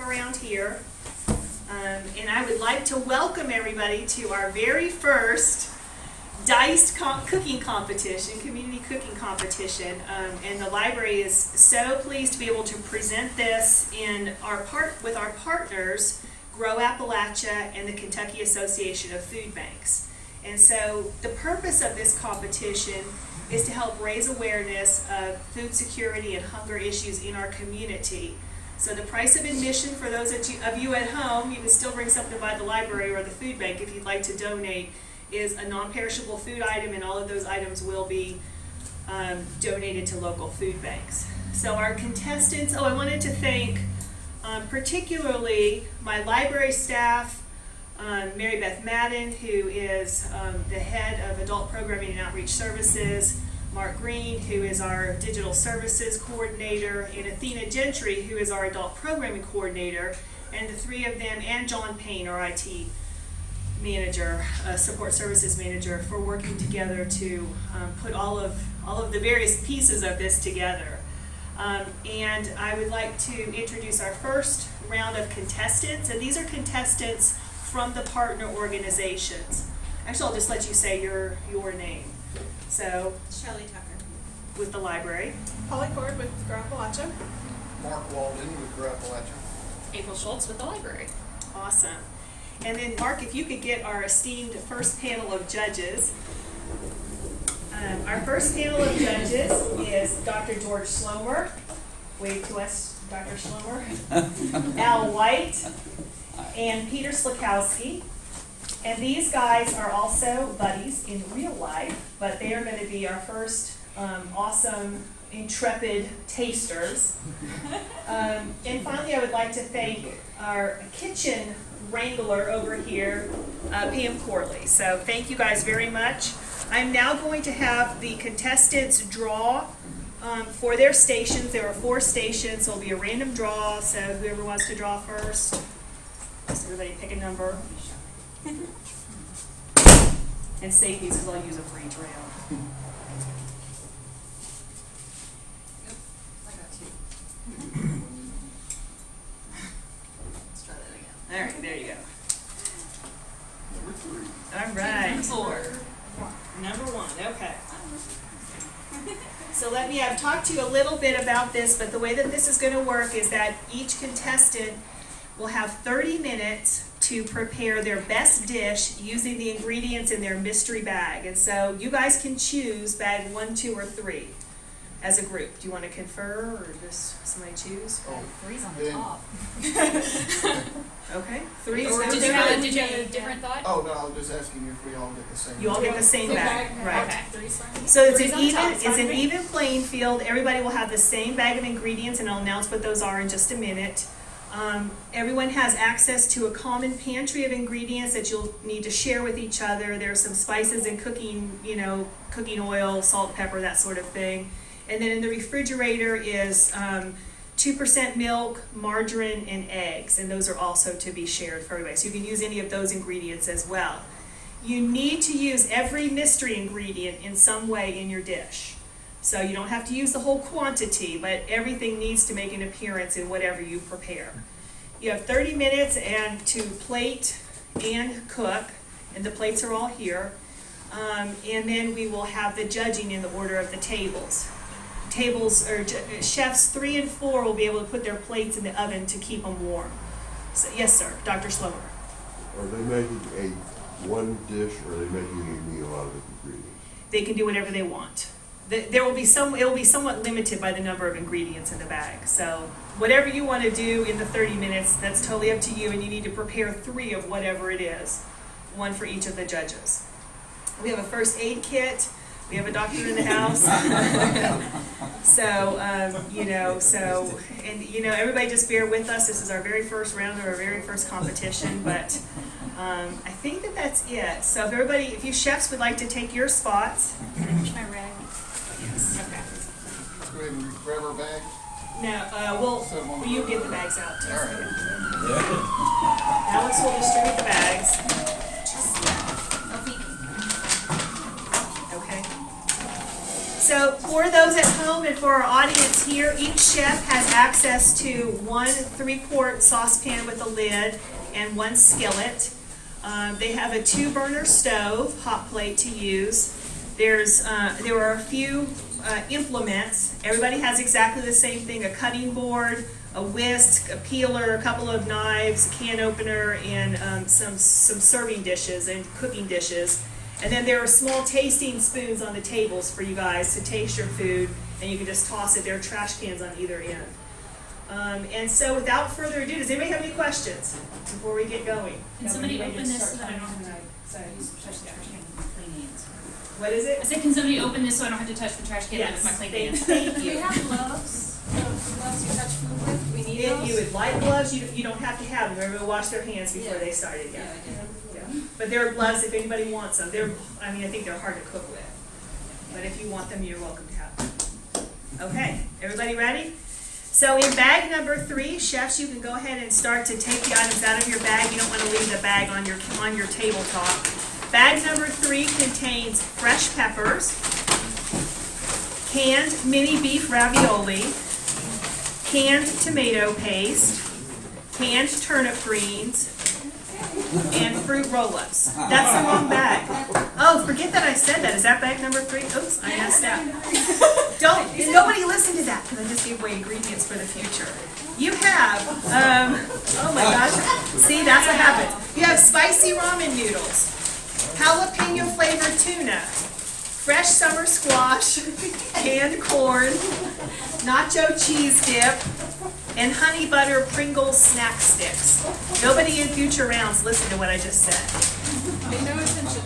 around here. And I would like to welcome everybody to our very first DICED cooking competition, community cooking competition. And the library is so pleased to be able to present this with our partners, Grow Appalachia and the Kentucky Association of Food Banks. And so the purpose of this competition is to help raise awareness of food security and hunger issues in our community. So the price of admission for those of you at home, you can still bring something by the library or the food bank if you'd like to donate, is a non-perishable food item, and all of those items will be donated to local food banks. So our contestants, I wanted to thank particularly my library staff, Mary Beth Madden, who is the head of Adult Programming and Outreach Services, Mark Green, who is our Digital Services Coordinator, and Athena Gentry, who is our Adult Programming Coordinator, and the three of them, and John Payne, our IT Manager, Support Services Manager, for working together to put all of the various pieces of this together. And I would like to introduce our first round of contestants, and these are contestants from the partner organizations. Actually, I'll just let you say your name. So, Shelley Tucker with the library. Holly Cord with Grow Appalachia. Mark Walden with Grow Appalachia. April Schultz with the library. Awesome. And then, Mark, if you could get our esteemed first panel of judges. Our first panel of judges is Dr. George Schlomer. Wave to us, Dr. Schlomer. Al White and Peter Slakowski. And these guys are also buddies in real life, but they are going to be our first awesome, intrepid tasters. And finally, I would like to thank our kitchen wrangler over here, Pam Corley. So thank you guys very much. I'm now going to have the contestants draw for their stations. There are 4 stations, so it'll be a random draw, so whoever wants to draw first. Just everybody pick a number. And save these because I'll use them for each round. I got 2. Let's try that again. All right, there you go. Number 3. All right. Number 4. Number 1, okay. So let me, I've talked to you a little bit about this, but the way that this is going to work is that each contestant will have 30 minutes to prepare their best dish using the ingredients in their mystery bag. And so you guys can choose bag 1, 2, or 3 as a group. Do you want to confer or just somebody choose? Oh, 3's on the top. Okay, 3 is Or number Did you 3. have a different thought? Oh, no, I was just asking if we all get the same. You all get the same bag, right? Okay. 3's fine. So it's Three's an on top, even fine. even playing field. Everybody will have the same bag of ingredients, and I'll announce what those are in just a minute. Everyone has access to a common pantry of ingredients that you'll need to share with each other. There's some spices and cooking oil, salt, pepper, that sort of thing. And then in the refrigerator is 2% milk, margarine, and eggs, and those are also to be shared for everybody. So you can use any of those ingredients as well. You need to use every mystery ingredient in some way in your dish. So you don't have to use the whole quantity, but everything needs to make an appearance in whatever you prepare. You have 30 minutes and to plate and cook, and the plates are all here. And then we will have the judging in the order of the tables. Chefs 3 and 4 will be able to put their plates in the oven to keep them warm. So, yes, sir, Dr. Slower. Are they making one dish, or are they making a meal out of the ingredients? They can do whatever they want. It will be somewhat limited by the number of ingredients in the bag. So whatever you want to do in the 30 minutes, that's totally up to you, and you need to prepare 3 of whatever it is, 1 for each of the judges. We have a first aid kit. We have a doctor in the house. So, everybody just bear with us. This is our very first round of our very first competition, but I think that's it. So if you chefs would like to take your spots. Am I ready? Yes. Okay. Let's go ahead and grab our bag. No, will you get the bags out? All right. Alex will distribute the bags. Okay. So So for those at home and for our audience here, each chef has access to one 3-quart saucepan with a lid and one skillet. They have a 2-burner stove, hot plate to use. There are a few implements. Everybody has exactly the same thing: a cutting board, a whisk, a peeler, a couple of knives, a can opener, and some serving dishes and cooking dishes. And then there are small tasting spoons on the tables for you guys to taste your food, and you can just toss it. There are trash cans on either end. And so without further ado, does anybody have any questions before we get going? Can somebody open this so that I don't have to touch the trash can with my clean hands? What is I it? said, can somebody open this so I don't have to touch the trash can with my clean hands? Thank Do we you. have gloves? Gloves you touch food with? We need If those? you would like gloves, you don't have to have them. Everybody wash their hands before Yeah. they started, yeah. Yeah, Yeah. But there are gloves if anybody wants them. I think they're hard to cook with. But if you want them, you're welcome to have them. Okay, everybody ready? So in bag number 3, chefs, you can go ahead and start to take the items out of your bag. You don't want to leave the bag on your tabletop. Bag number 3 contains fresh peppers, canned mini beef ravioli, canned tomato paste, canned turnip greens, and fruit roll-ups. That's the wrong bag. Oh, forget that I said that. Is that bag number 3? Oops, I messed up. Nobody listen to that, because I just gave away ingredients for the future. You have, oh my gosh, see, that's what happened. You have spicy ramen noodles, jalapeno flavored tuna, fresh summer squash, canned corn, nacho cheese dip, and honey butter Pringles snack sticks. Nobody in future rounds listen to what I just said. Pay no attention.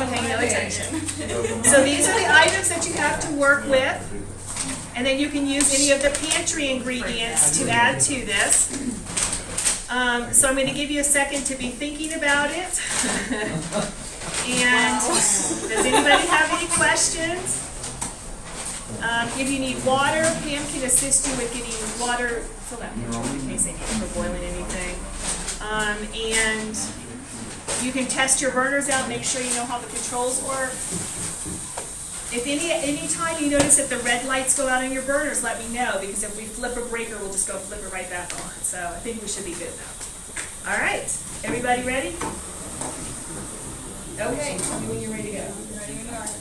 Pay no attention. So these are the items that you have to work with. And then you can use any of the pantry ingredients to add to this. So I'm going to give you a second to be thinking about it. And does anybody have any questions? If you need water, Pam can assist you with getting water. Fill that picture in case they need for boiling anything. And you can test your burners out, make sure you know how the controls work. If any time you notice that the red lights go out on your burners, let me know, because if we flip a breaker, we'll just go flip it right back on. So I think we should be good now. All right, everybody ready? Okay, tell me when you're ready to go.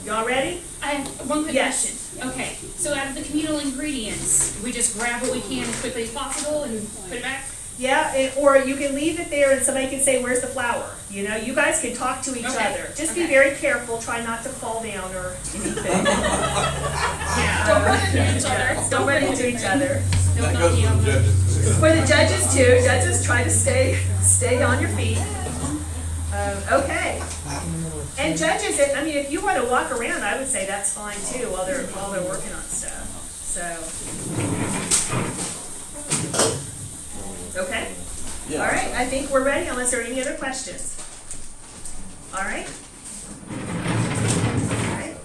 Y'all ready? I have one quick Yes. question. Okay, so out of the communal ingredients, we just grab what we can as quickly as possible and put it back? Yeah, or you can leave it there and somebody can say, where's the flour? You know, you guys can talk to each Okay, other. Just be okay. very careful, try not to fall down or anything. Yeah. Don't run into each other. Don't run into each other. Don't knock me over. For the judges too, judges try to stay on your feet. Okay. And judges, I mean, if you want to walk around, I would say that's fine too while they're working on stuff. So, okay. All right. I think we're ready unless there are any other questions. All right. All right.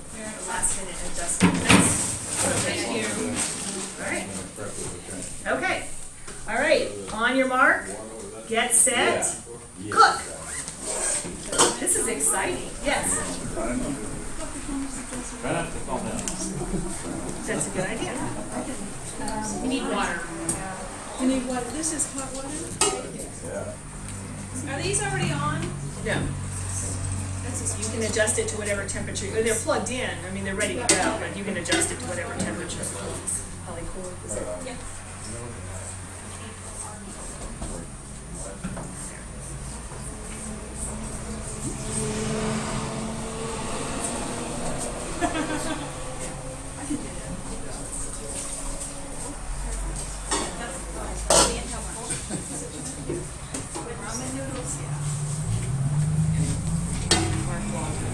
Last minute adjustments. Thank you. All right. Okay. All right. On your mark. Get set. Cook. This is exciting. Yes. That's a good idea. We need water. You need water. This is hot water? Are these already on? No. You can adjust it to whatever temperature. They're plugged in. I mean, they're ready to go, but you can adjust it to whatever temperature. Probably cool. Is it? Yeah. Ramen noodles, yeah.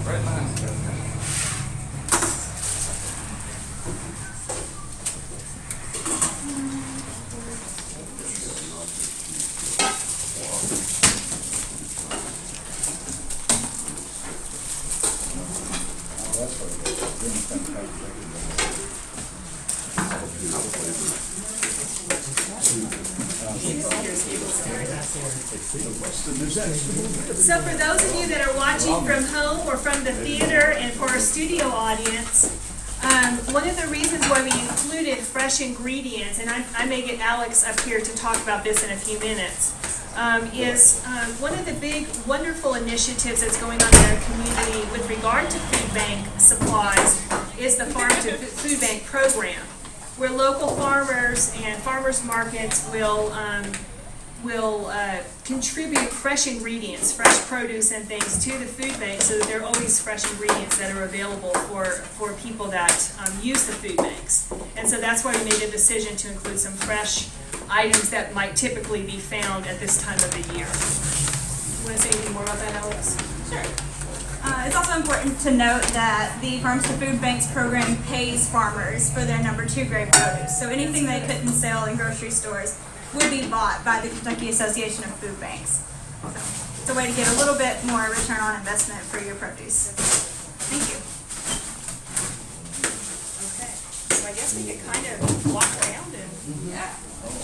Right behind you. So for those of you that are watching from home or from the theater, and for our studio audience, One of the reasons why we included fresh ingredients, and I may get Alex up here to talk about this in a few minutes, is one of the big, wonderful initiatives that's going on in our community with regard to food bank supplies is the Farm to Food Bank program, where local farmers and farmers markets will contribute fresh ingredients, fresh produce and things to the food bank so that there are always fresh ingredients that are available for people that use the food banks. And so that's why we made a decision to include some fresh items that might typically be found at this time of the year. You want to say anything more about that, Alex? Sure. It's also important to note that the Farms to Food Banks program pays farmers for their number 2 grade produce. So anything they couldn't sell in grocery stores would be bought by the Kentucky Association of Food Banks. So it's a way to get a little bit more return on investment for your produce. Thank you. Okay, so I guess we could kind of walk around and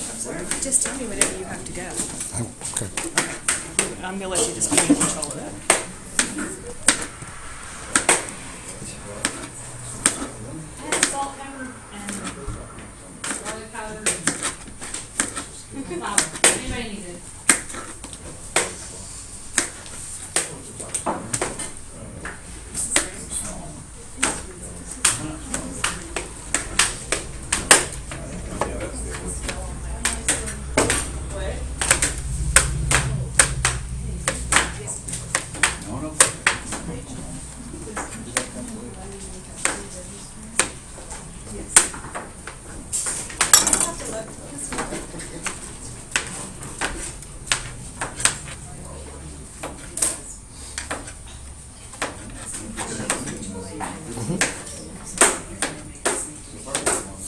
observe. Just tell me whenever you have to go. Okay. I'm gonna let you just be in control of that. And salt, pepper, and garlic powder, and flour. Anybody needs it.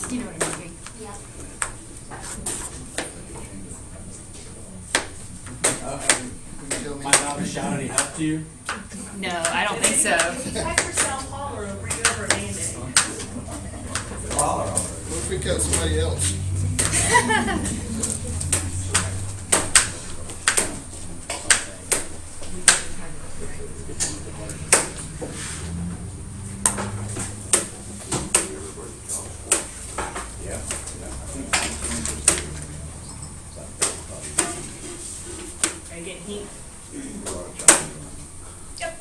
You know what I'm thinking. My daughter shouted, he helped you? No, I don't think so. Text for Sal Paul or bring it over Amanda. What if we cut somebody else? Are you getting heat? Yep.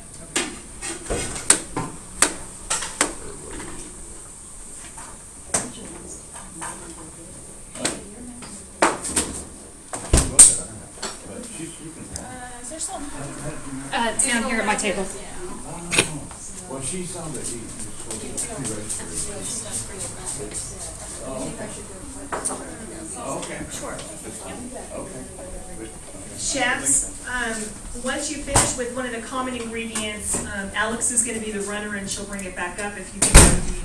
Is there something? It's down here at my table. Well, she sounded, he was Okay. Sure. Okay. Chefs, once you finish with one of the common ingredients, Alex is gonna be the runner and she'll bring it back up if you think that would be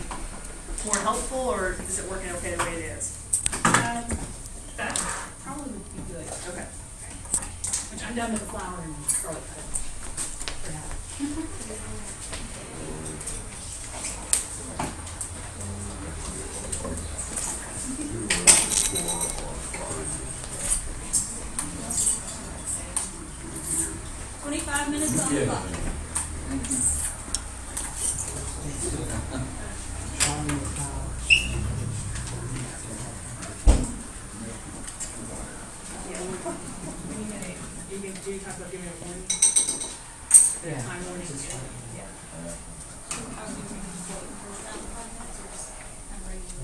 more helpful, or is it working okay the way it is? That probably would be good. Okay. Which I'm done with the flour and garlic powder. For now. 25 minutes on the clock. You can do talk about giving a warning? Time warning?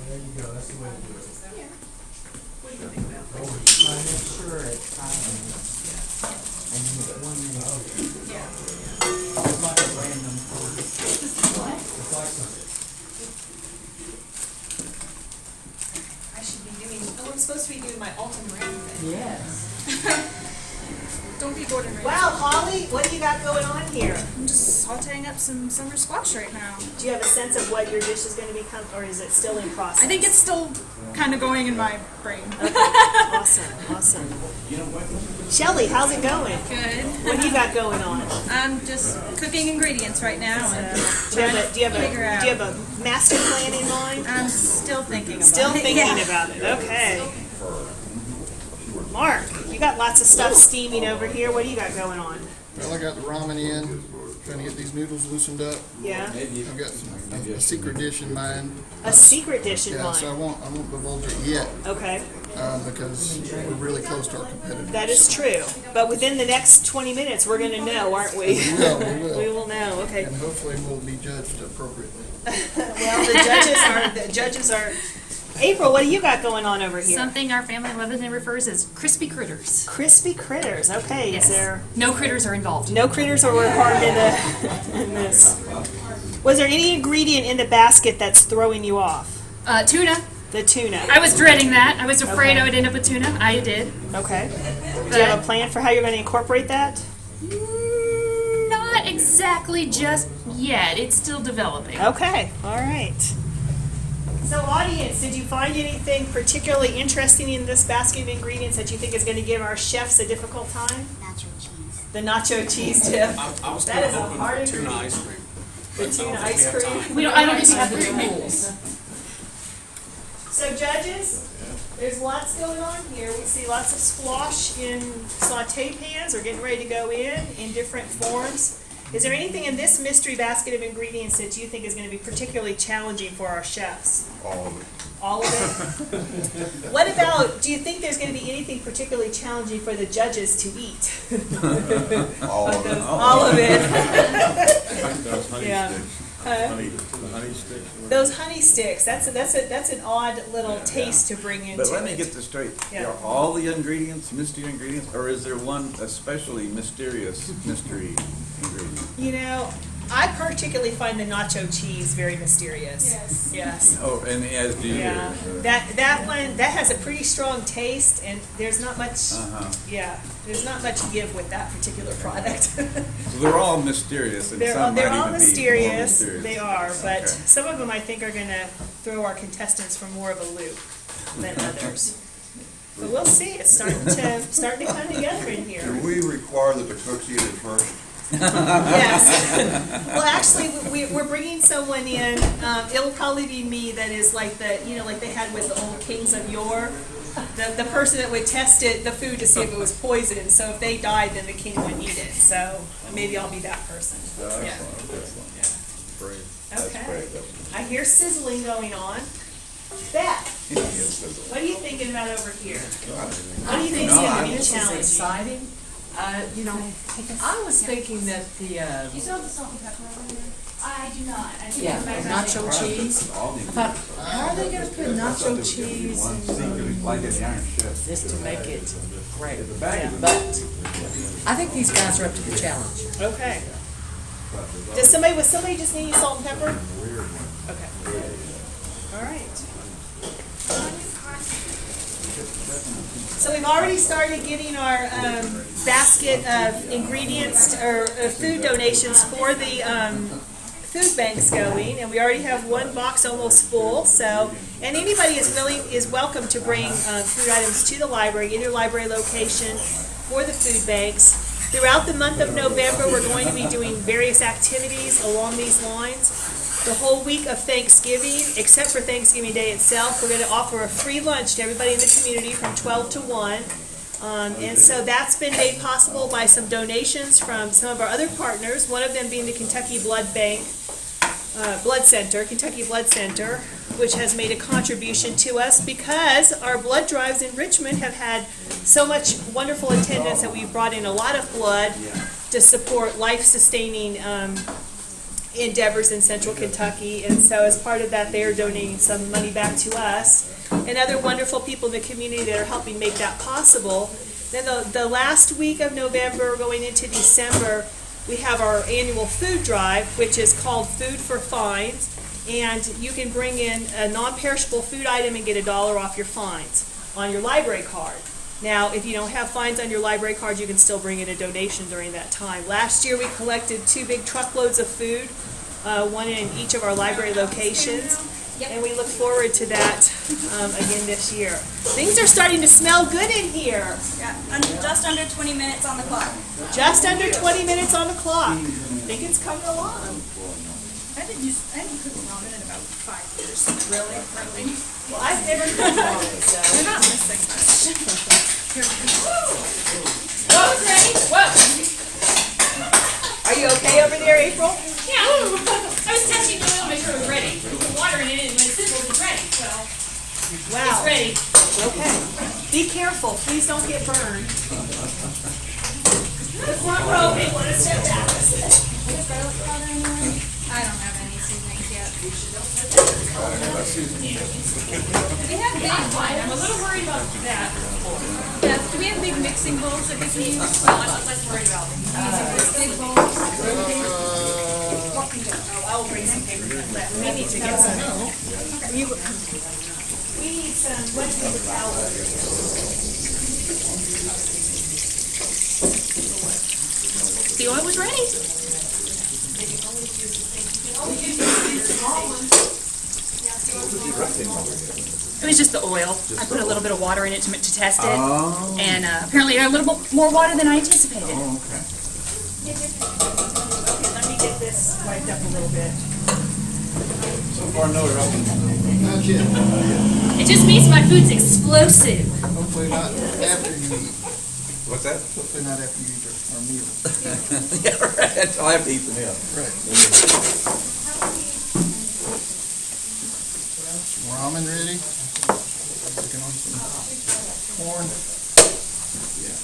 There you go, that's the way to do it. What do you think about? Make sure it's timing. And you get 1 minute. It's like a random. It's like some. I should be doing, I'm supposed to be doing my autumn rain thing. Yes. Don't be Gordon Ramsay. Wow, Holly, what do you got going on here? I'm just sauteing up some summer squash right now. Do you have a sense of what your dish is gonna become, or is it still in process? I think it's still kind of going in my brain. Awesome, awesome. Shelley, how's it going? Good. What do you got going on? I'm just cooking ingredients right now and Do you have figure out. do you have a master plan in mind? I'm still thinking about Still it. thinking Yeah. about it, okay. Mark, you got lots of stuff steaming over here, what do you got going on? Well, I got the ramen in. trying to get these noodles loosened up. Yeah, I've got a secret dish in mind. a secret dish in Yeah, so I mind. won't divulge it yet, Okay, because we're really close to our competitors. that is true. But within the next 20 minutes, we're gonna know, aren't we? We will. We will know, okay. And hopefully we'll be judged appropriately. Well, the judges are, April, what do you got going on over here? Something our family lovingly refers as crispy critters. Crispy critters, okay, Yes. is there, No critters are involved. no critters were harmed in this? Was there any ingredient in the basket that's throwing you off? Tuna. The tuna, I was dreading that. I was afraid Okay. I would end up with tuna. I did. okay. Do you have a plan for how you're gonna incorporate that? Not exactly just yet. It's still developing. Okay, all right. So audience, did you find anything particularly interesting in this basket of ingredients that you think is gonna give our chefs a difficult time? Nacho cheese. The nacho cheese dip. I was That kind is of a hoping hard for tuna ingredient. ice cream. The tuna ice cream. I don't think we have the rules. So judges, there's lots going on here. We see lots of squash in saute pans or getting ready to go in different forms. Is there anything in this mystery basket of ingredients that you think is going to be particularly challenging for our chefs? All of it. All of it? What about, do you think there's going to be anything particularly challenging for the judges to eat? All of it. All of it. Those honey Yeah. sticks. Huh? Honey sticks. Those honey sticks, that's an odd little taste to bring into it. But let me get this straight. Yeah. Are all the ingredients mystery ingredients, or is there one especially mysterious mystery ingredient? You know, I particularly find the nacho cheese very mysterious. Yes. Yes. Oh, and as do you. Yeah. That one, that has a pretty strong taste, and there's not much, Uh-huh. yeah, there's not much give with that particular product. So they're all mysterious, and They're some they're might all even be more mysterious, mysterious. they are, but Okay. some of them I think are gonna throw our contestants for more of a loop than others. But we'll see, it's starting to come together in here. Do we require that the cooks eat it first? Yes. Well, actually, we're bringing someone in. It'll probably be me. That is like like they had with the old kings of yore. The person that would test the food to see if it was poison. So if they died, then the king wouldn't eat it. So maybe I'll be that person. Yeah. Okay. I hear sizzling going on. Beth, what are you thinking about over here? What do you think is going to be This is challenging? exciting. You know, I was thinking that the, You still have the salt and pepper over there? I do not. I think yeah, it's my nacho cheese. I thought, how are they gonna put nacho cheese in Like an Iron Chef. this to make it great? But I think these guys are up to the challenge. Okay. Was somebody just needing salt and pepper? Okay. All right. So we've already started getting our basket of ingredients or food donations for the food banks going, and we already have one box almost full. So, and anybody is welcome to bring food items to the library, in your library location, for the food banks. Throughout the month of November, we're going to be doing various activities along these lines. The whole week of Thanksgiving, except for Thanksgiving Day itself, we're going to offer a free lunch to everybody in the community from 12 to 1. And so that's been made possible by some donations from some of our other partners, one of them being the Kentucky Blood Bank, Kentucky Blood Center, which has made a contribution to us because our blood drives in Richmond have had so much wonderful attendance that we've brought in a lot of blood to support life-sustaining endeavors in central Kentucky. And so as part of that, they're donating some money back to us and other wonderful people in the community that are helping make that possible. Then the last week of November going into December, we have our annual food drive, which is called Food for Fines, and you can bring in a non-perishable food item and get $1 off your fines on your library card. Now, if you don't have fines on your library card, you can still bring in a donation during that time. Last year, we collected 2 big truckloads of food, one in each of our library locations, and we look forward to that again this year. Things are starting to smell good in here. Yeah, just under 20 minutes on the clock. Just under 20 minutes on the clock. I think it's coming along. I haven't cooked ramen in about 5 years. Really? Well, I've never cooked ramen, so. You're not missing much. Whoa, ready? Whoa. Are you okay? okay over there, April? Yeah, I was testing the oil to make sure it was ready. Put water in it and when it sizzles, it's ready, so Wow. it's ready. Okay. Be careful, please don't get burned. The front row may want to step back. I don't have any seasonings yet. We have big I'm a little worried about that. Yes, do we have big mixing bowls that we can use? I'm less worried about it. Big bowls? I'll bring some paper clips. We need to get some. We need some, what's the towel? The oil was ready. It was just the oil. I put a little bit of water in it to test it. Oh. And apparently I had a little bit more water than I anticipated. Oh, okay. Okay, let me get this wiped up a little bit. So far, no eruption. Not yet. It just means my food's explosive. Hopefully not after you eat. What's that? Hopefully not after you eat our meal. Yeah, right. I'll have to eat the meal. Right. Ramen ready? Cooking on some corn. Yeah.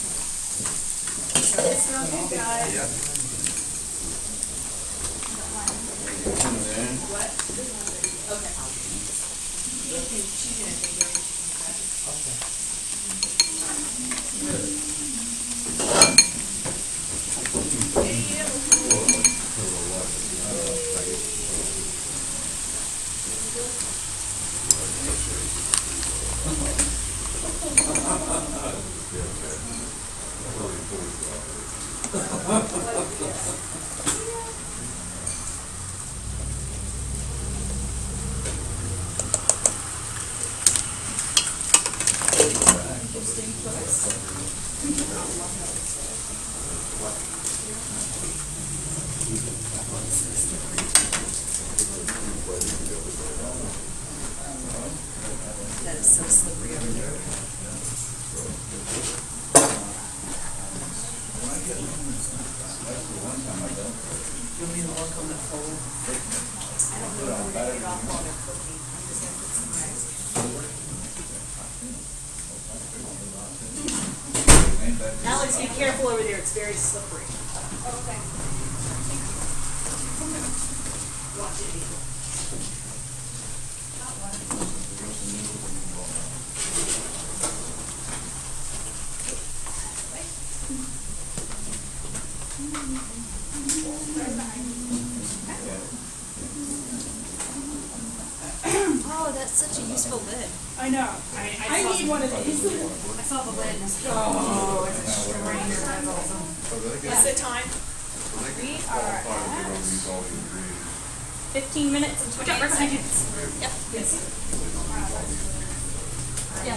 That is so slippery over there. You want me to work on the fold? I don't know where to get off while they're cooking. I'm just gonna put some rice. Alex, be careful over there, it's very slippery. Okay. Watch it, April. Oh, that's such a useful lid. I know. I need one of these. I saw the lid. Oh, it's a strainer. That's awesome. What's the time? We are at 15 minutes and 28 Right behind you. seconds. Yep. Yes. Yeah,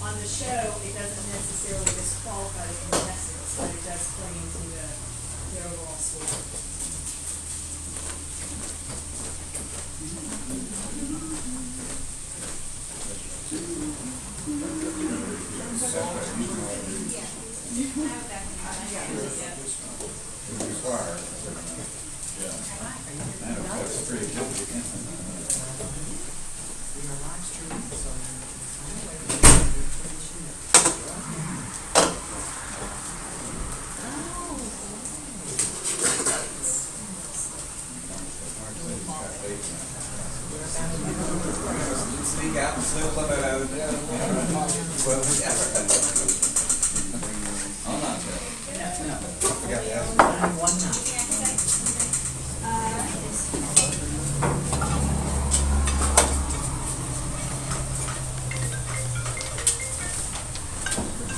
On the show, it doesn't necessarily disqualify the contestants, but it does play into their overall score. Sneak out and slip some of it out of there. Well, yeah. I'm not sure. I forgot to ask.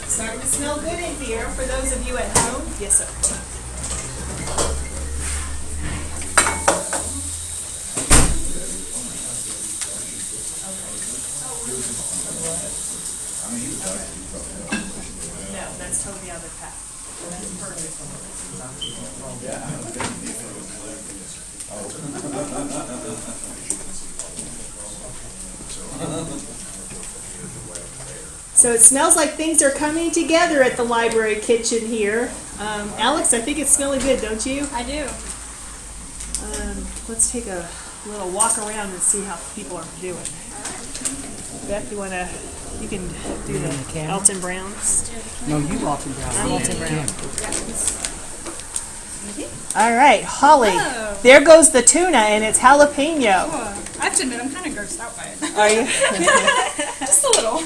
Starting to smell good in here for those of you at home. Yes, sir. No, that's totally out of the pack. That's perfect. So it smells like things are coming together at the library kitchen here. Alex, I think it's smelling good, don't you? I do. Let's take a little walk around and see how people are doing. Beth, you can do the Alton Browns. No, you walk him down. Alton Brown. All right, Holly. Hello. There goes the tuna, and it's jalapeno. Oh, I have to admit, I'm kind of grossed out by it. Are you? Just a little.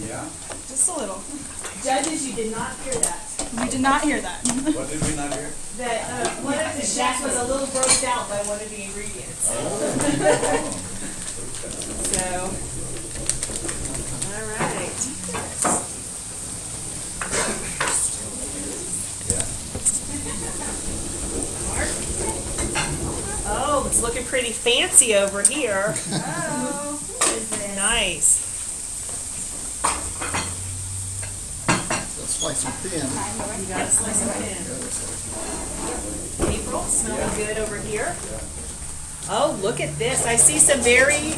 Yeah? Just a little. Judges, you did not hear that. You did not hear that. What did we not hear? That one of the chefs was a little grossed out by one of the ingredients. So, all right. Oh, it's looking pretty fancy over here. Oh. Nice. Slice them thin. You got to slice it in. April, smelling good over here. Oh, look at this. I see some very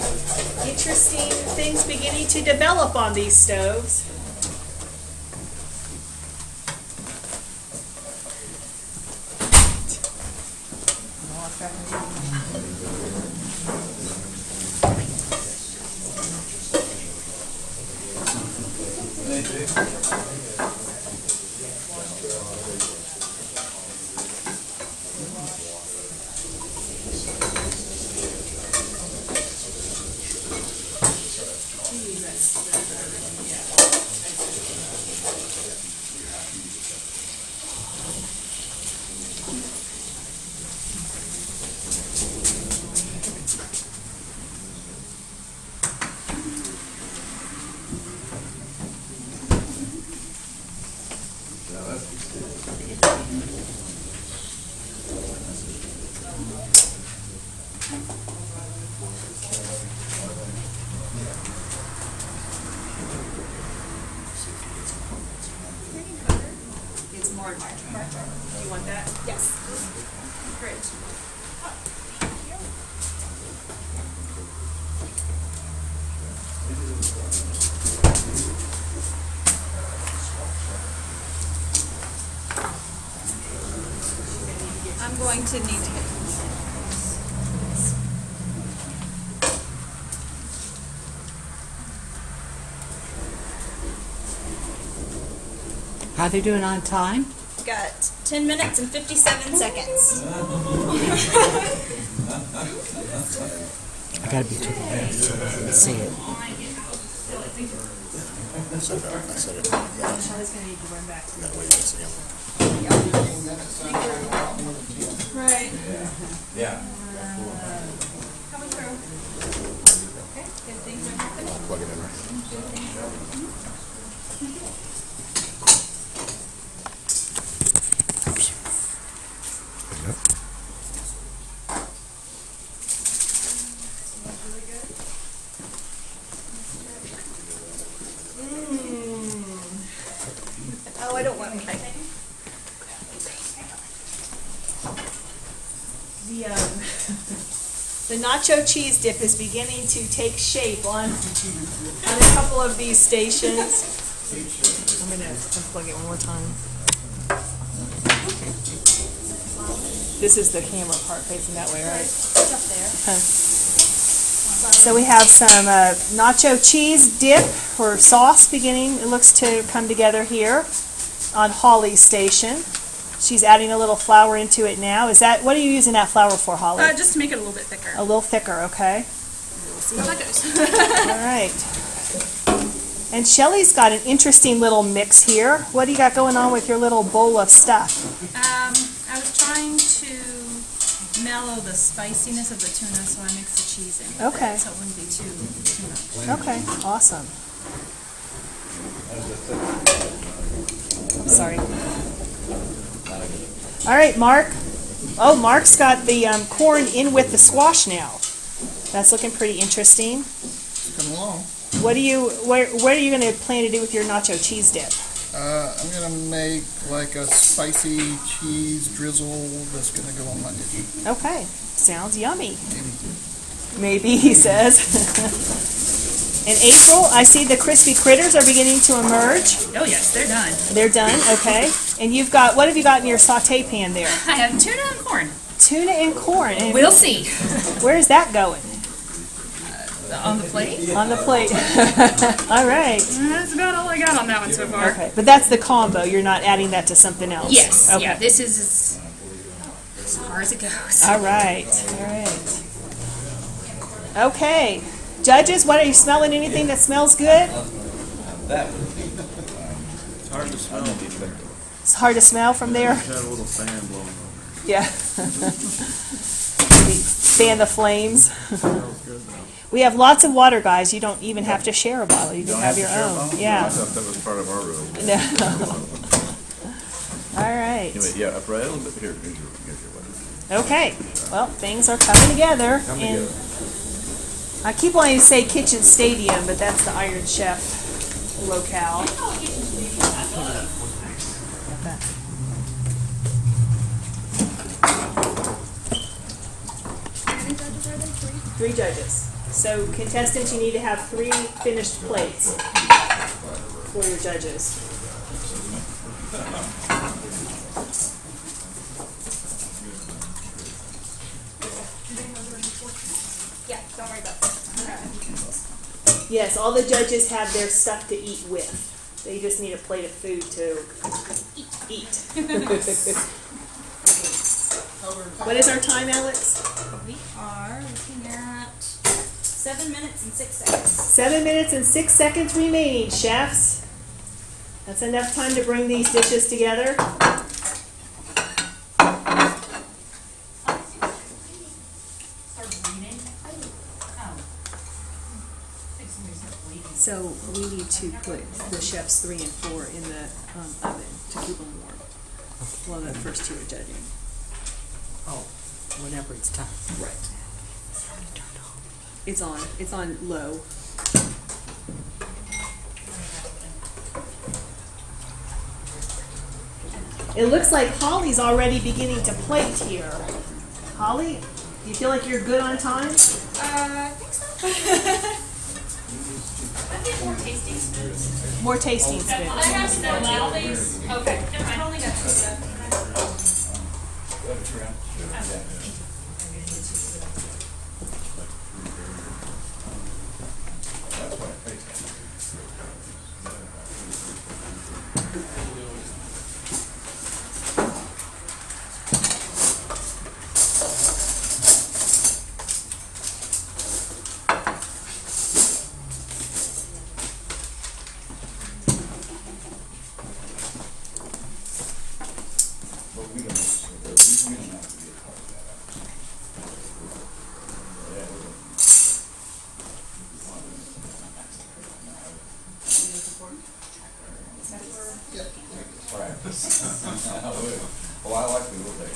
interesting things beginning to develop on these stoves. It's more margarine. Do you want that? Yes. Great. I'm going to need to get. How they doing on time? Got 10 minutes and 57 seconds. I gotta be to the left so I can see it. Right. Yeah. Coming through. Okay, good things are happening. Plug it in right. Oh, I don't want to. The nacho cheese dip is beginning to take shape on a couple of these stations. I'm going to unplug it one more time. This is the camera part facing that way, right? It's up there. So we have some nacho cheese dip or sauce beginning, it looks to come together here on Holly's station. She's adding a little flour into it now. Is that, what are you using that flour for, Holly? Just to make it a little bit thicker. A little thicker, okay. We'll see how that goes. All right. And Shelly's got an interesting little mix here. What do you got going on with your little bowl of stuff? I was trying to mellow the spiciness of the tuna, so I mixed the cheese in with Okay. it, so it wouldn't be too much. Okay, awesome. I'm sorry. All right, Mark. Oh, Mark's got the corn in with the squash now. That's looking pretty interesting. Come along. What are you going to plan to do with your nacho cheese dip? I'm gonna make like a spicy cheese drizzle that's gonna go on my dish. Okay, sounds yummy. Maybe, he says. And April, I see the crispy critters are beginning to emerge. Oh yes, they're done. They're done, okay. And you've got, what have you got in your saute pan there? I have tuna and corn. Tuna and corn. And We'll see. where's that going? On the plate? On the plate. All right. That's about all I got on that one so far. Okay, but that's the combo. You're not adding that to something else? Yes, Okay. yeah, this is as far as it goes. All right, all right. Okay. Judges, what, are you smelling anything that smells good? It's hard to smell. It's hard to smell from there? Had a little fan blowing over. Yeah. Fan the flames. Smells good though. We have lots of water, guys. You don't even have to share a bottle. You can Don't have have to your share a own. bottle? I Yeah. thought that was part of our rule. No. All right. Anyway, yeah, up right a little bit here. Here's your weapon. Okay. Well, things are coming together. And I keep wanting to say Kitchen Stadium, but that's the Iron Chef locale. Three judges. So contestants, you need to have 3 finished plates for your judges. Yeah, don't worry about that. Yes, all the judges have their stuff to eat with. They just need a plate of food to eat. What is our time, Alex? We are looking at 7 minutes and 6 seconds. 7 minutes and 6 seconds remaining, chefs. That's enough time to bring these dishes together. So we need to put the chefs 3 and 4 in the oven to keep them warm while the first 2 are judging. Oh, whenever it's time. Right. It's on low. It looks like Holly's already beginning to plate here. Holly, do you feel like you're good on time? I think so. More tasting spoons. I have some more now, please. Okay. I've only got 2 left. Oh, I like the little thing.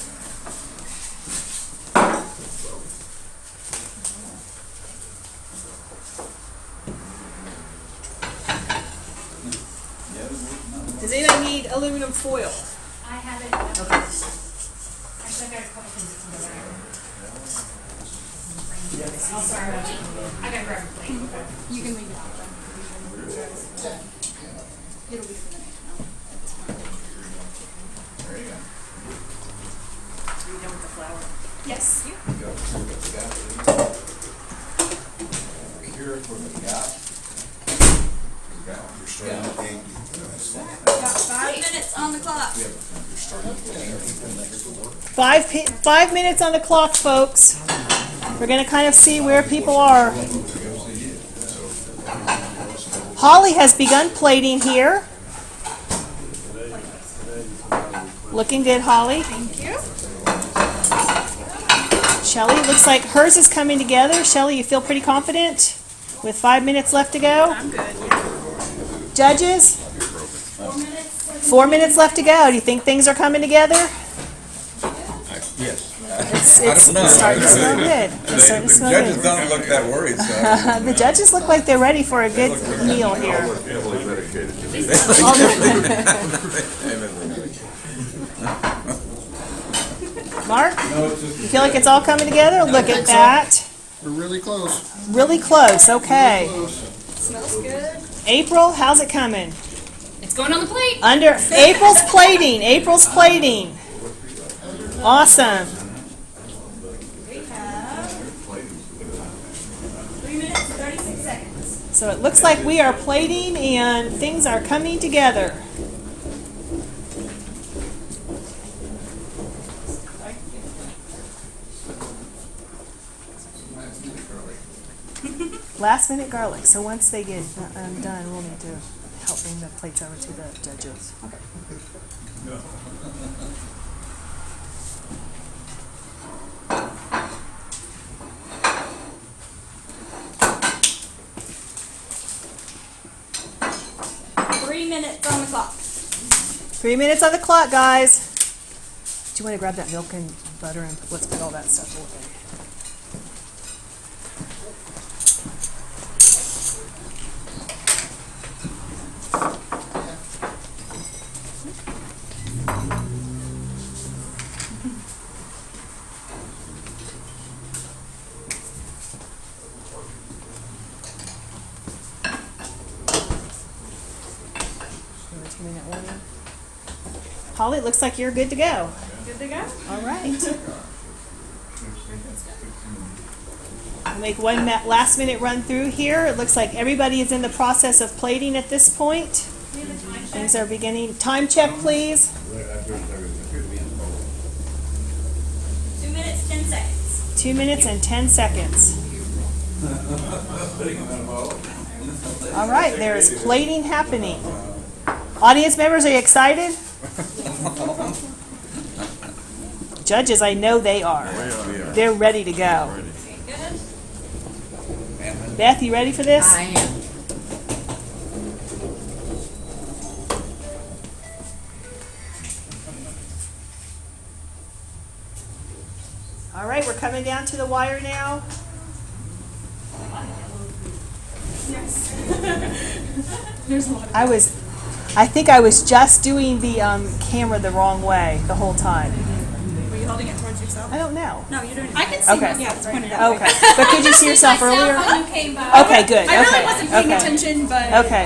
Does anybody need aluminum foil? I have it. Actually, I got a couple things that's in the back. Oh, sorry, I gotta grab a plate. You can leave it out then. It'll be for the next one at this point. There you go. Are you done with the flour? Yes. Go, see what we got. Here, what we got. Got 5 minutes on the clock. 5 minutes on the clock, folks. We're gonna kind of see where people are. Holly has begun plating here. Looking good, Holly. Thank you. Shelly, looks like hers is coming together. Shelly, you feel pretty confident with 5 minutes left to go? I'm good. Judges? 4 minutes. 4 minutes left to go. Do you think things are coming together? Yes. It's starting to smell good. It's starting to smell good. don't look that worried, so. The judges look like they're ready for a good meal here. Heavily medicated. Mark, you feel like it's all coming together? Look at that. We're really close. Really close, okay. Smells good. April, how's it coming? It's going on the plate. Under April's plating. April's plating. Awesome. We have 3 minutes and 36 seconds. So it looks like we are plating and things are coming together. Last minute garlic. So once they get done, we'll need to help bring the plates over to the judges. Three minutes on the clock. 3 minutes on the clock, guys. Do you want to grab that milk and butter and let's put all that stuff away? Holly, it looks like you're good to go. Good to go? All right. I'll make one last minute run through here. It looks like everybody is in the process of plating at this point. Things are beginning. Time check, please. 2 minutes, 10 seconds. 2 minutes and 10 seconds. All right, there is plating happening. Audience members, are you excited? Judges, I know they are. They're ready to go. Beth, you ready for this? I am. All right, we're coming down to the wire now. I think I was just doing the camera the wrong way the whole time. Were you holding it towards yourself? I don't know. No, you're doing it. I can see Okay. Yeah, it's pointed out. Okay, but could you see yourself earlier? When you came by. Okay, good. I really Okay. wasn't paying Okay. attention, but Okay.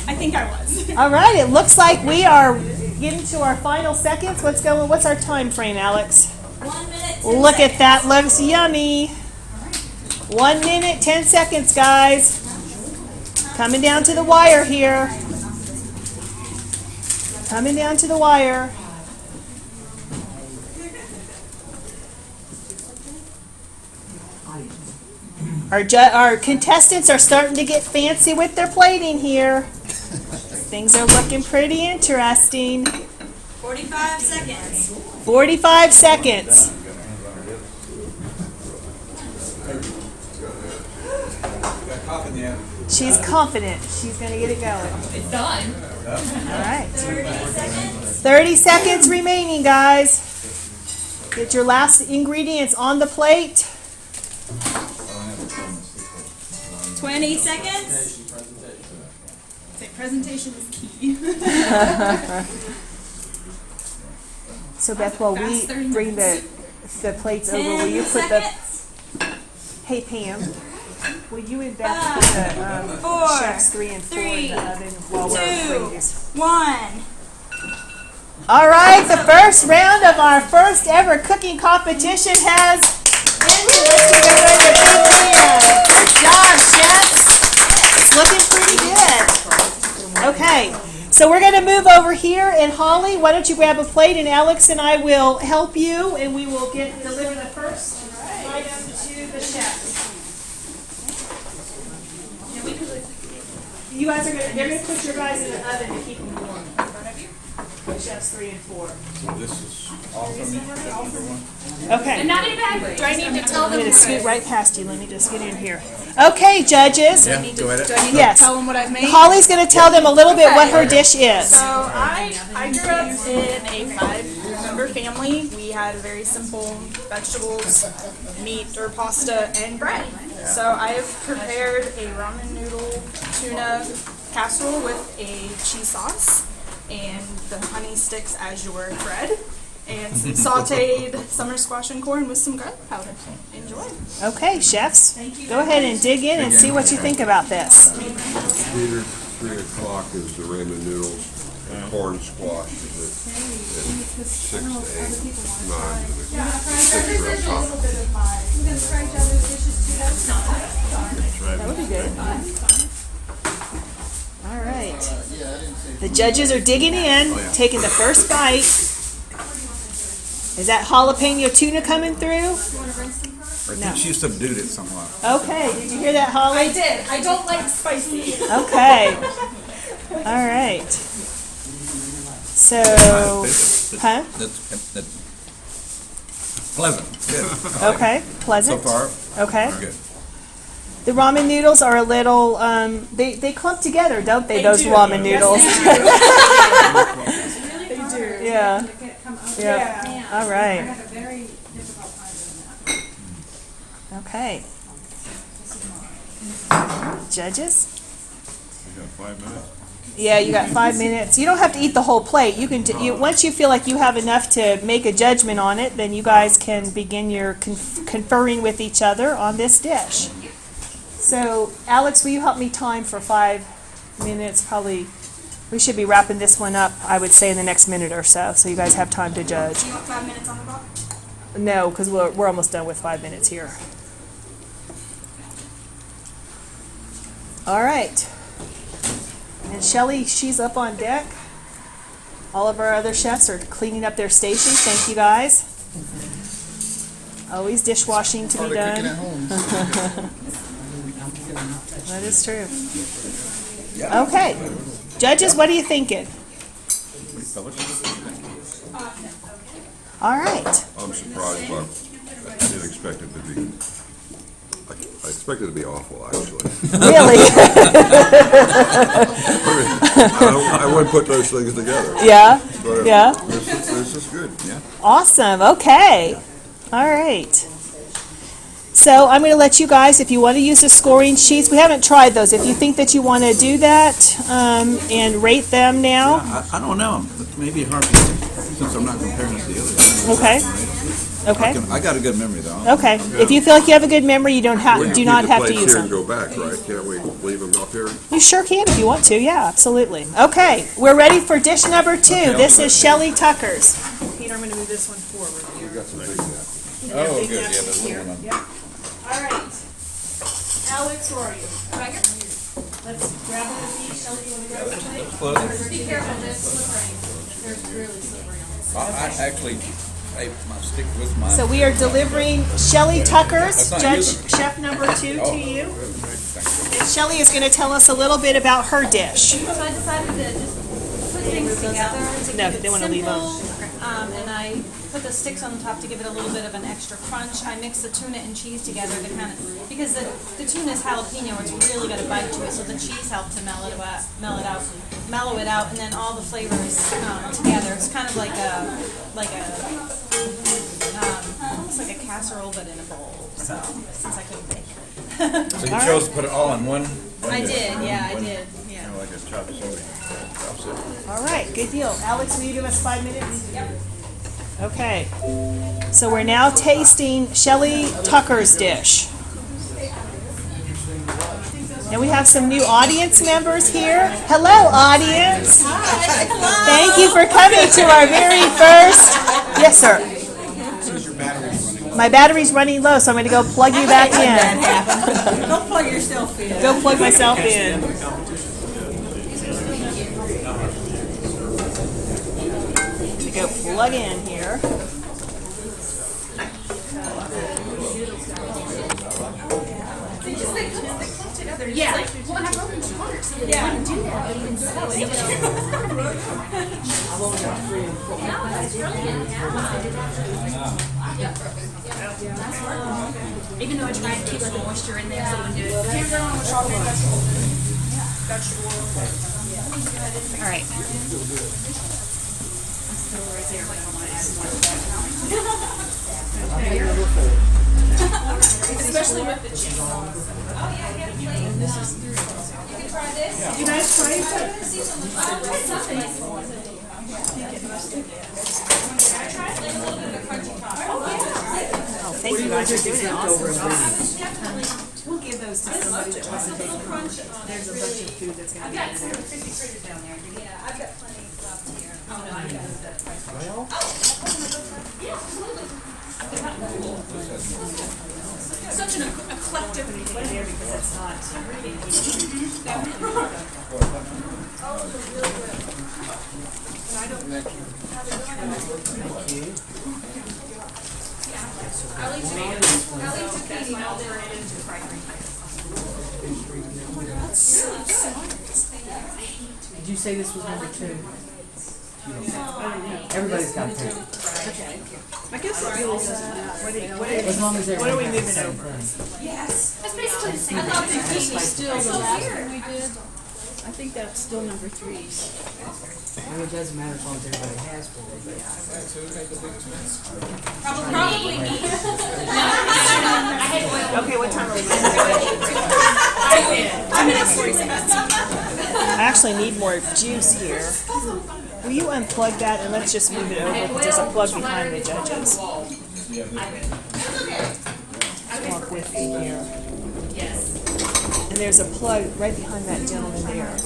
I think I was. All right, it looks like we are getting to our final seconds. What's our time frame, Alex? 1 minute. 10 Look at seconds. that, looks yummy. 1 minute, 10 seconds, guys. Coming down to the wire here. Coming down to the wire. Our contestants are starting to get fancy with their plating here. Things are looking pretty interesting. 45 seconds. 45 seconds. She's confident. She's going to get it going. It's done. All right. 30 seconds. 30 seconds remaining, guys. Get your last ingredients on the plate. 20 seconds. Presentation is key. So Beth, while we bring the plates over, will 10 you put seconds. hey Pam, will you and Beth put the 4, chefs 3 and 4 in the oven while we're 2, bringing these? 1. All right, the first round of our first ever cooking competition has ended. Let's give everybody a big hand. Good job, chefs. It's looking pretty good. Okay, so we're going to move over here, and Holly, why don't you grab a plate, and Alex and I will help you, and we will deliver the first item to the chefs. You guys they're going to put your guys in the oven to keep them warm. Chefs 3 and 4. This is all from me, except number one. Okay. And not in a bad way. Do I need to tell I'm them? going to scoot right past you. Let me just get in here. Okay, judges. Yeah, go ahead. Yes. Tell them what I've made. Holly's going to tell them a little bit what her dish is. So I grew up in a 5-member family. We had very simple vegetables, meat or pasta, and bread. So I have prepared a ramen noodle tuna casserole with a cheese sauce and the honey sticks as your bread. and some sauteed summer squash and corn with some garlic powder. Enjoy. Okay, chefs, go ahead and dig in and see what you think about this. Dinner, 3 o'clock is the ramen noodles, corn squash is at 6 to 8, 9 to the 6 real top. That would be good. All right. The judges are digging in, taking the first bite. Is that jalapeno tuna coming through? I think she subdued it somewhat. Okay, did you hear that, Holly? I did. I don't like spicy. Okay. All right. So, huh? That's pleasant, good. Okay, So pleasant. far, Okay. we're good. The ramen noodles are a little, they clump together, don't they, those do. ramen noodles? They do. Yeah. Yeah. All right. Okay. Judges? We got 5 minutes. Yeah, you got 5 minutes. You don't have to eat the whole plate. You can, once you feel like you have enough to make a judgment on it, then you guys can begin your conferring with each other on this dish. So, Alex, will you help me time for 5 minutes? Probably, we should be wrapping this one up, I would say, in the next minute or so, so you guys have time to judge. Do you want 5 minutes on the clock? No, because we're almost done with 5 minutes here. All right. And Shelly, she's up on deck. All of our other chefs are cleaning up their stations. Thank you, guys. Always dishwashing to be Started cooking at done. home. That is true. Okay. Judges, what are you thinking? All right. I'm surprised, but I didn't expect it to be, I expected it to be awful, actually. Really? I wouldn't put those things together. Yeah? But Yeah? This is good, yeah. Awesome. Okay. All right. So I'm going to let you guys, if you want to use the scoring sheets, we haven't tried those. If you think that you want to do that and rate them now. I don't know, it may be hard to, since I'm not comparing it to the others. Okay. Okay. I got a good memory though. Okay. If you feel like you have a good memory, you don't have, do not have to use Keep the plates here and them. go back, right? Can't we leave them up here? You sure can if you want to. Yeah, absolutely. Okay. We're ready for dish number 2. This is Shelly Tucker's. Peter, I'm going to move this one forward. We got some big napkins. Oh, good, yeah, that's the one. All right. Alex, where are you? Right here. Let's grab one of these. Shelly, you want to grab a plate? Be careful, it's slippery. There's really slippery on this. I actually, my stick with mine. So we are delivering Shelly Tucker's, That's not Judge using. Chef number 2 Oh. to you. And Shelly is going to tell us a little bit about her dish. So I decided to just put things together to No, keep they it wanna leave simple. And I put the sticks on the top to give it a little bit of an extra crunch. I mixed the tuna and cheese together to kind of, because the tuna is jalapeno, it's really got a bite to it, so the cheese helped to mellow it out, and then all the flavors together. It's kind of like almost like a casserole but in a bowl. So since I couldn't make it, So you chose to put it all in one? I did. Yeah, I did. Yeah. Kind of like a chop suey. All right, good deal. Alex, will you give us 5 minutes? Yep. Okay. So we're now tasting Shelly Tucker's dish. And we have some new audience members here. Hello, audience. Thank you for coming to our very first. Yes, sir. My battery's running low, so I'm going to go plug you back in. Don't plug yourself in. Go plug myself in. Let me go plug in here. Yeah. Well, and I wrote in short, so they wouldn't do that, but even so, it was. No, that's brilliant, yeah. Even though I tried to keep like the moisture in there, so it wouldn't do it. All right. Especially with the cheese. You guys try it? Oh, thank you guys for doing an awesome job. We'll give those to somebody that wants to take them. There's a bunch of food that's gonna be in there. Yeah, I've got plenty left here. Such an eclectic. Put it here because it's not. Did you say this was number 2? Everybody's got 2. I guess it really doesn't matter. As long as What are we everyone has the moving same over? thing. That's basically the same. Still the last one we did. I think that's still number 3s. I mean, it doesn't matter as long as everybody has 4. Probably me. Okay, what time are we? 2 minutes, 40 seconds. I actually need more juice here. Will you unplug that and let's just move it over because there's a plug behind the judges. Walk with me here. And there's a plug right behind that gentleman there.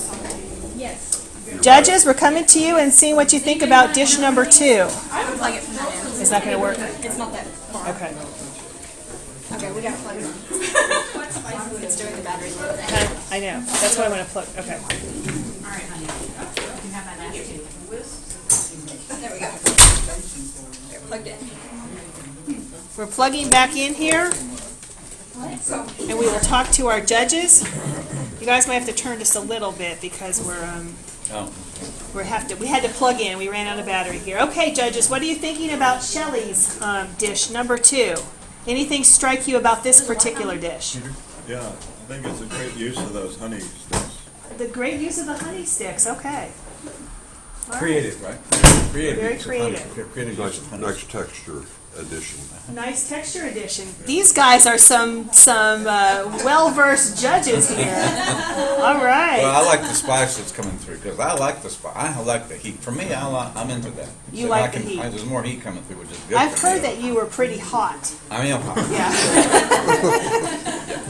Yes. Judges, we're coming to you and seeing what you think about dish number 2. I would plug it from that end. Is that going to work? It's not that far. Okay. Okay, we gotta plug it in. It's doing the battery low thing. I know. That's what I want to plug. Okay. Alright, honey. You have my last 2. There we go. There, plugged in. We're plugging back in here. And we will talk to our judges. You guys might have to turn just a little bit because we had to plug in. We ran out of battery here. Okay, judges, what are you thinking about Shelley's dish number 2? Anything strike you about this particular dish? Yeah, I think it's a great use of those honey sticks. The great use of the honey sticks. Okay. All right. Creative, right? Creative. Very use of honey. creative. Creative use of honey. Nice texture addition. Nice texture addition. These guys are some well-versed judges here. All right. Well, I like the spice that's coming through because I like the spice. I like the heat. For me, I'm into that. You So like I can, the heat. There's more heat coming through, which is good. I've for me. heard that you were pretty hot. I am hot. Yeah.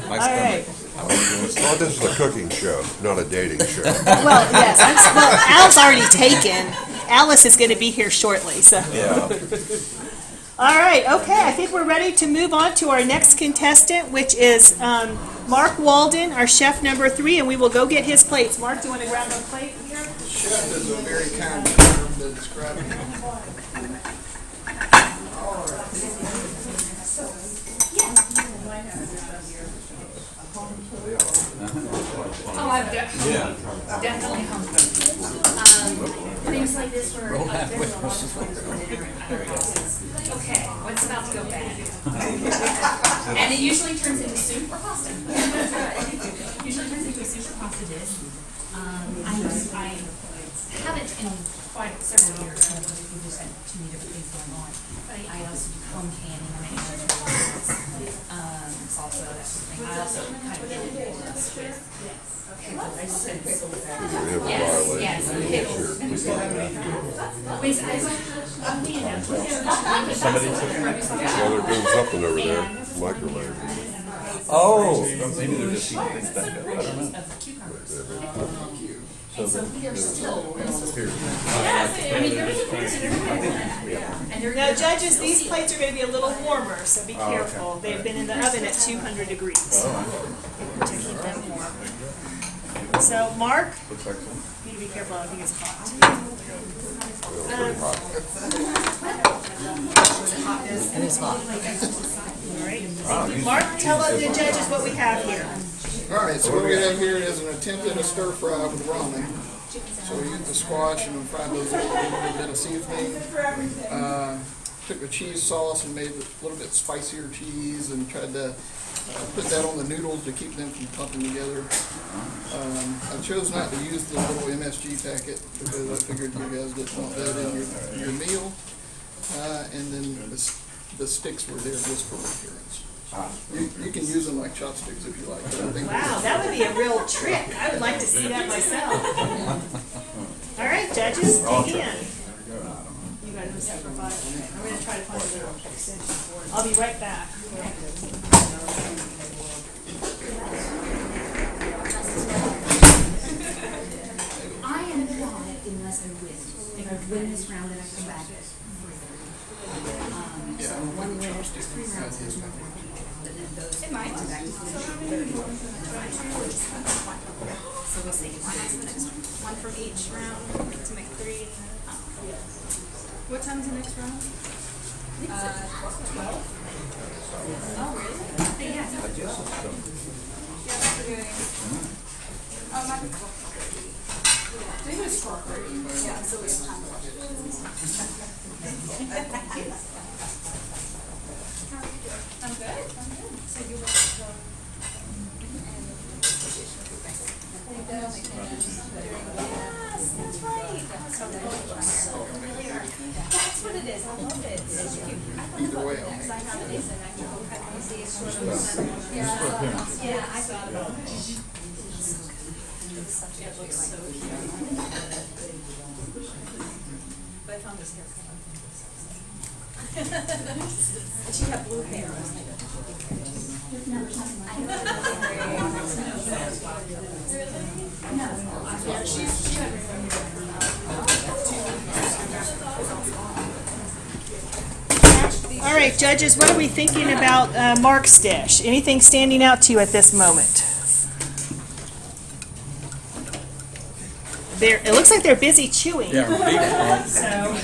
My All stomach. right. I was doing stuff. Oh, this is a cooking show, not a dating show. Well, yes. Well, Al's already taken. Alice is going to be here shortly. So. Yeah. All right. Okay. I think we're ready to move on to our next contestant, which is Mark Walden, our chef number 3, and we will go get his plates. Mark, do you want to grab a plate here? Chef is a very kind term to describe it. Oh, I've definitely hungry. Things like this were okay, what's about to go bad? And it usually turns into soup or pasta. Usually turns into a soup or pasta dish. I haven't in quite several years, we just had too many different things going on. But I also do home canning, I make salsa, that sort of thing. I also kind of get into this with pickles. We have a Yes, violation. yes, pickles. Wait, Somebody took Well, they're doing something over there, microwave. Oh, maybe they're just eating things that good. I don't know. of cucumbers. So They're still. here. I mean, they're and they're. Now, judges, these plates are going to be a little warmer, so be careful. They've been in the oven at 200 degrees to keep them warm. So, Mark, Looks like some. you need to be careful. I think it's hot. It is hot. All right. Mark, tell the judges what we have here. All right, so what we have here is an attempt at a stir fry with ramen. So we used the squash and fried those with a little bit of seasoning. Took a cheese sauce and made a little bit spicier cheese and tried to put that on the noodles to keep them from clumping together. I chose not to use the little MSG packet because I figured you guys didn't want that in your meal. And then the sticks were there just for appearance. You can use them like chopsticks if you like. But I think Wow, that would be a real trick. I would like to see that myself. All right, judges, dig in. You guys set for 5. I'm gonna try to find a little extension cord. I'll be right back. I am quiet unless I win. If I win this round, then I come back. So one win, 3 rounds. But then those. It might. So we'll see. One from each round to make 3. What time's the next round? 12. Oh, really? Yeah. Oh, my. Maybe it's 12:30. Yeah, so we have time to watch it. I'm good. So you were Yes, that's right. That's what it is. I love it. It's cute. Either way, I'll Because I have it and I can go cut and see it's sort of. Yeah, I thought about it. It looks so cute. But I found this haircut. And she had blue hair. I was like, All right, judges, what are we thinking about Mark's dish? Anything standing out to you at this moment? It looks like they're busy chewing. Yeah, big. So,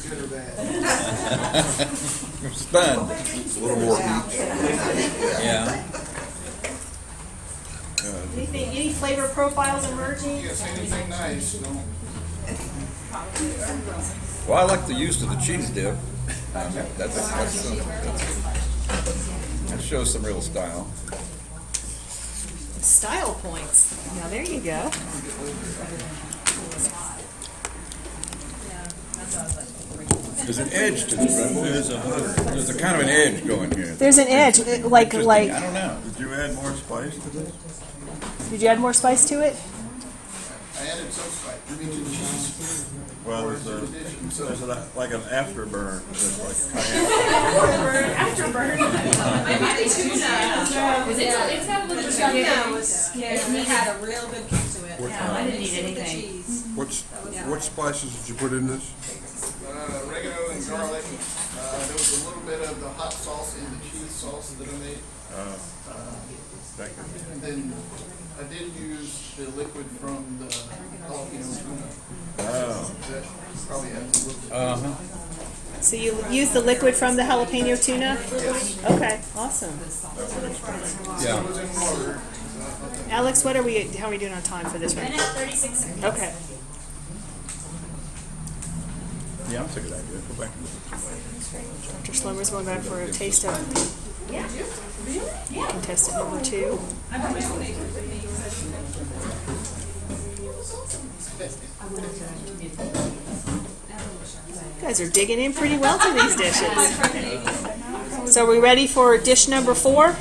good or bad. I'm stunned. A little more meat. Yeah. any flavor profiles emerging? You guys see anything nice? Don't. Well, I like the use of the cheese dip. That shows some real style. Style points. Now there you go. There's an edge to this, right? There's a kind of an edge going here. There's an edge, like. I don't know. Did you add more spice to this? Did you add more spice to it? I added some spice. You mean to the cheese? Well, there's like an afterburn. There's like cayenne. Afterburn. It's got a little bit of It had a real good kick to it. What I kind? didn't eat anything. What spices did you put in this? Oregano and garlic. There was a little bit of the hot sauce in the cheese sauce that I made. And then I did use the liquid from the jalapeno tuna. Oh. That probably adds a little bit. So you use the liquid from the jalapeno tuna? Okay, awesome. Yeah. It was in water. Alex, how are we doing on time for this one? 36 seconds. Okay. Yeah, that's a good idea. Go back. Dr. Slomer's going back for a taste of contestant number 2. You guys are digging in pretty well to these dishes. So are we ready for dish number 4?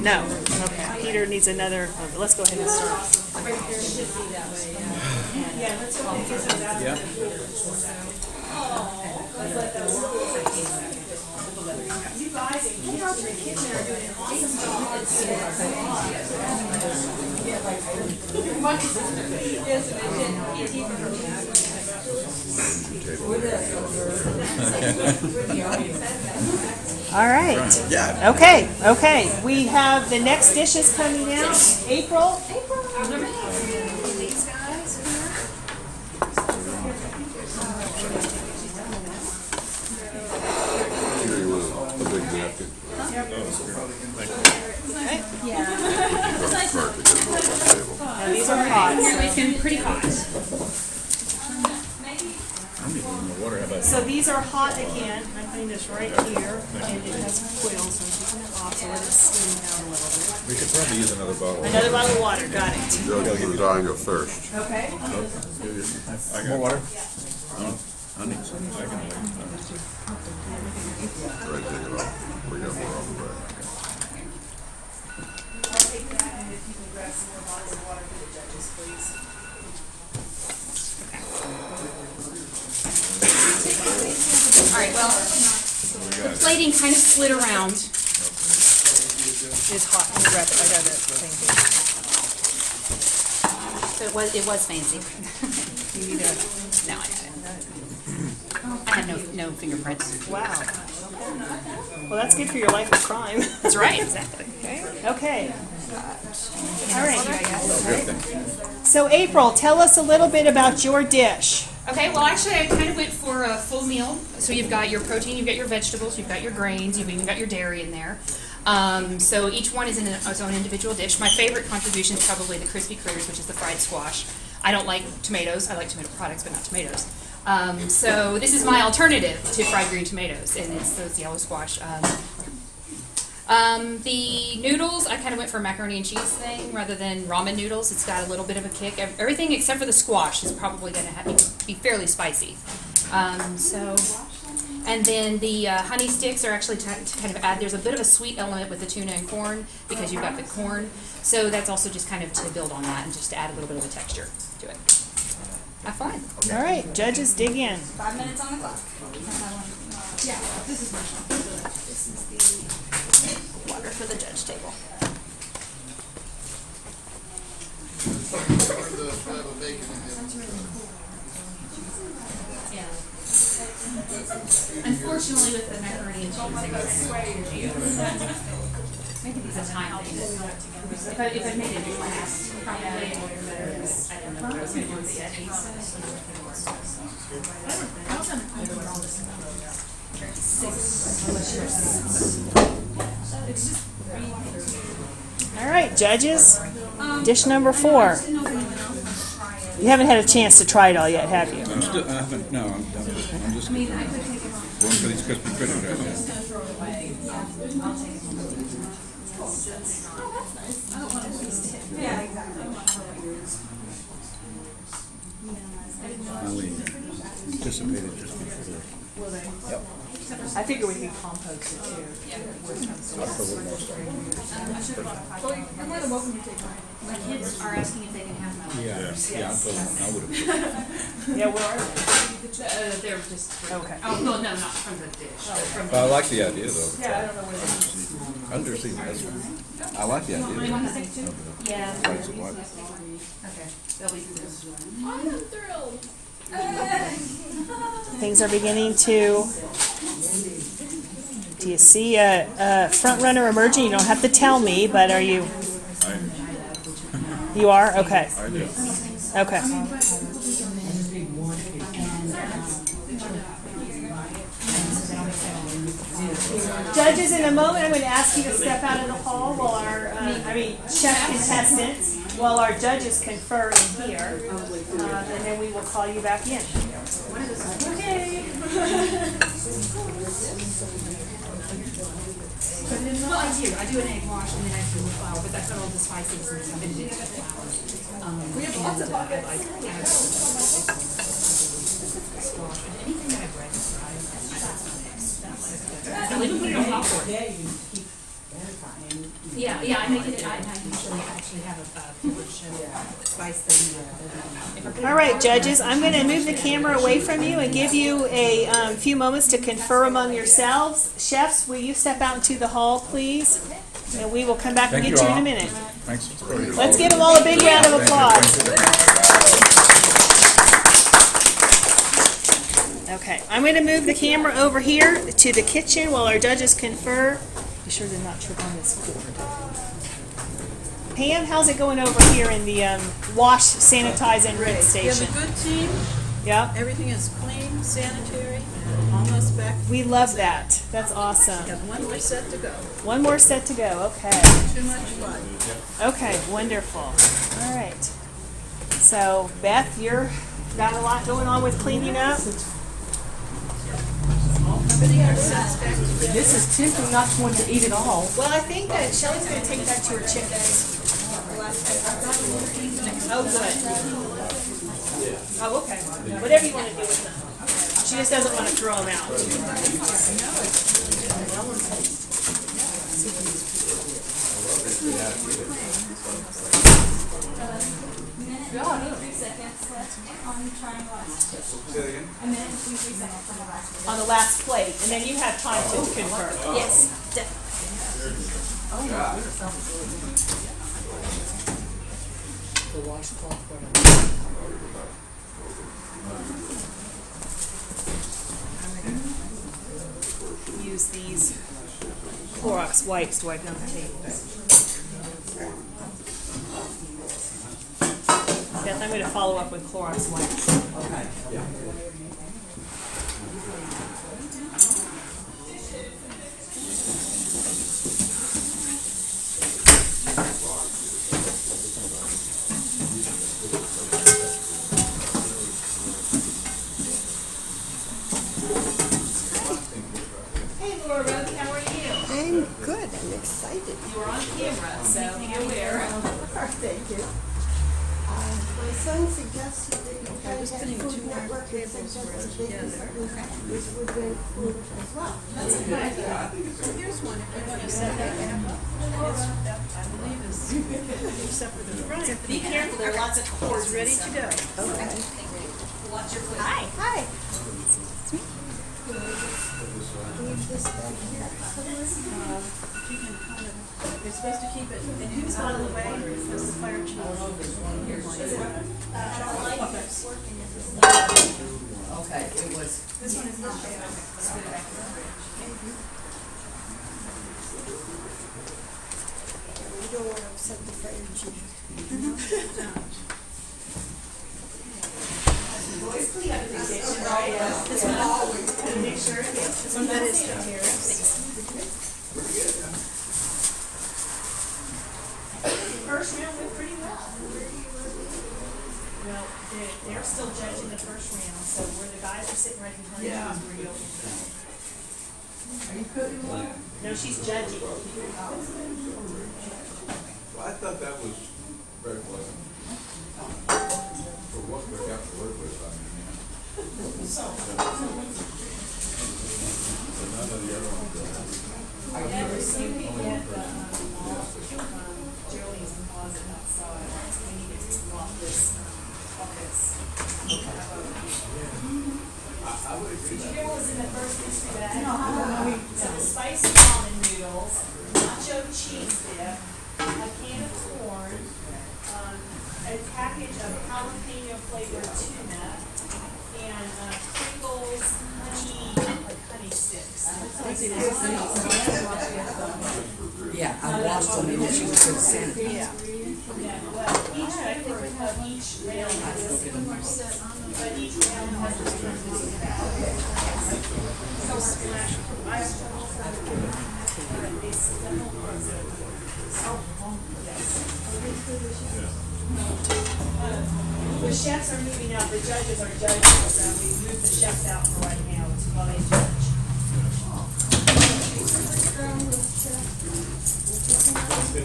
No. Okay. Peter needs another. Let's go ahead and start. Yeah. All right. Yeah. Okay. We have the next dishes coming out. April. These guys Here you want a big napkin. Okay. Cart to get them off the table. Now these are hot. It's been pretty hot. Water, how about So these are hot again. I'm putting this right here, and it has quills, so I'm taking it off so let it steam down a little bit. We could probably use another bottle. Another bottle of water. Got it. You're dying of thirst. Okay. More water? I need some. I can wait. Right, take it off. We got more of them back. I'll take that, and if you can grab some more bottles of water for the judges, please. right, well, the plating kind of slid around. It's hot. Let me wrap it. I got that thing here. So it was fancy. You need a, No, I got it. I have no fingerprints. Wow. Well, that's good for your life of crime. That's right, exactly. Okay. All right. So April, tell us a little bit about your dish. Okay, well, actually, I kind of went for a full meal. So you've got your protein, you've got your vegetables, you've got your grains, you've even got your dairy in there. So each one is in its own individual dish. My favorite contribution is probably the crispy critters, which is the fried squash. I don't like tomatoes. I like tomato products, but not tomatoes. So this is my alternative to fried green tomatoes, and it's those yellow squash. The noodles, I kind of went for a macaroni and cheese thing rather than ramen noodles. It's got a little bit of a kick. Everything except for the squash is probably going to be fairly spicy. And then the honey sticks are actually to kind of add, there's a bit of a sweet element with the tuna and corn because you've got the corn. So that's also just kind of to build on that and just to add a little bit of a texture to it. Have fun. All right, judges, dig in. 5 minutes on the clock. Yeah, this is the water for the judge table. Unfortunately, with the macaroni and cheese, maybe these are time things. If I made it last, probably I don't know what I was going to do with All right, judges, dish number 4. You haven't had a chance to try it all yet, have you? I'm still, I haven't, no, I'm done. I'm just going for these crispy critters right now. I only anticipated just before. I figure we can compost it too. My kids are asking if they can have mine. Yeah, I would have. Yeah, where are they? They're just Okay. Oh no, not from the dish. From But I like the idea though. Yeah, I don't know where they Undersea, I like the idea. yeah. Price of what? Okay, they'll be this. Things are beginning to. Do you see a front runner emerging? You don't have to tell me, but are you? You are? Okay. I do. Okay. Judges, in a moment, I'm going to ask you to step out of the hall while our, chef contestants, while our judges confer in here, and then we will call you back in. Okay. Well, I do an egg wash and then I do the flour, but that's got all the spices and stuff in it. We have lots of buckets. Anything that I've read, I'll even put it on popcorn. Yeah, I make it. I usually actually have a spice thing. All right, judges, I'm going to move the camera away from you and give you a few moments to confer among yourselves. Chefs, will you step out into the hall, please? And we will come back and get you in a minute. Thanks for your Let's give them all a big round of applause. Okay, I'm going to move the camera over here to the kitchen while our judges confer. Be sure to not trip on this cord. Pam, how's it going over here in the wash, sanitize, and rinse We have station? a good team. Yeah, Everything is clean, sanitary, almost back. we love that. That's awesome. Got one more set to go. One more set to go. Okay. Too much fun. Okay, wonderful. All right. So, Beth, you're got a lot going on with cleaning up. This is tempting not to want to eat it all. Well, I think that Shelley's going to take that to her chickens. Oh, good. Oh, okay. Whatever you want to do with them. She just doesn't want to throw them out. on trying last. And then we reset it for the last. On the last plate, and then you have time to confer. Yes, definitely. The washcloth, Use these Clorox wipes to wipe down the tables. Beth, I'm going to follow up with Clorox wipes. Hey Laura, how are you? I'm good, I'm excited. You are on camera, so be aware. Thank you. My son suggested that you try to have Food Network and suggested they which would be food as well. That's a good idea. Here's one, if you want to set that up. I believe is, except for the front. Be careful, there are lots of cords ready to go. Okay. Watch your foot. Hi. Leave this back here. You're supposed to keep it, and who's out of the way, or is this the fire chief? Okay, it was. This one is not bad. Let's put it back there. We don't want to upset the fire chief. Boys, clean up the kitchen, right? This one, make sure, yes, this one, that is the terrace. First round went pretty well. Well, they're still judging the first round, so where the guys are sitting right behind you is where you'll. Are you cooking one? No, she's judging. Well, I thought that was very pleasant. For what we got to work with, I mean, but none of the other ones. Are you receiving yet the, Jolene's closet outside? We need to walk this office. I would agree. Did you hear what was in the first mystery bag? No. So the spicy ramen noodles, nacho cheese dip, a can of corn, a package of jalapeno flavored tuna, and Pringles honey sticks. Yeah, I watched them and she was good sent. Yeah, well, each member of each round has, but each round has so splash. The chefs are moving out, the judges are judging, so we move the chefs out for right now while they judge. The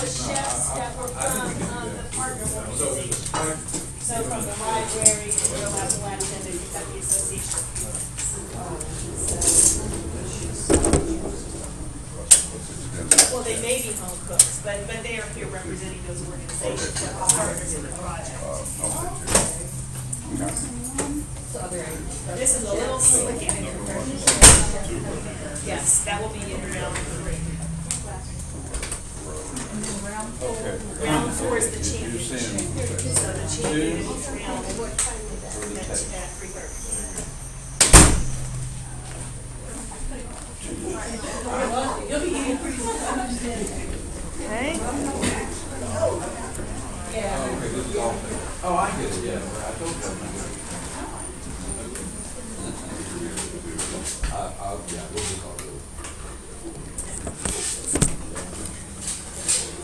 chefs that were from the partner organization. So from the library, and we'll have the lab and then Kentucky Association of Well, they may be home cooks, but they are here representing those organizations that are partners in the project. This is a little slick in here. Yes, that will be in round 3. Round 4 is the championship. So the champion is round at 3:30. You'll be eating pretty soon. Okay. Oh, I get it, yeah, I told them.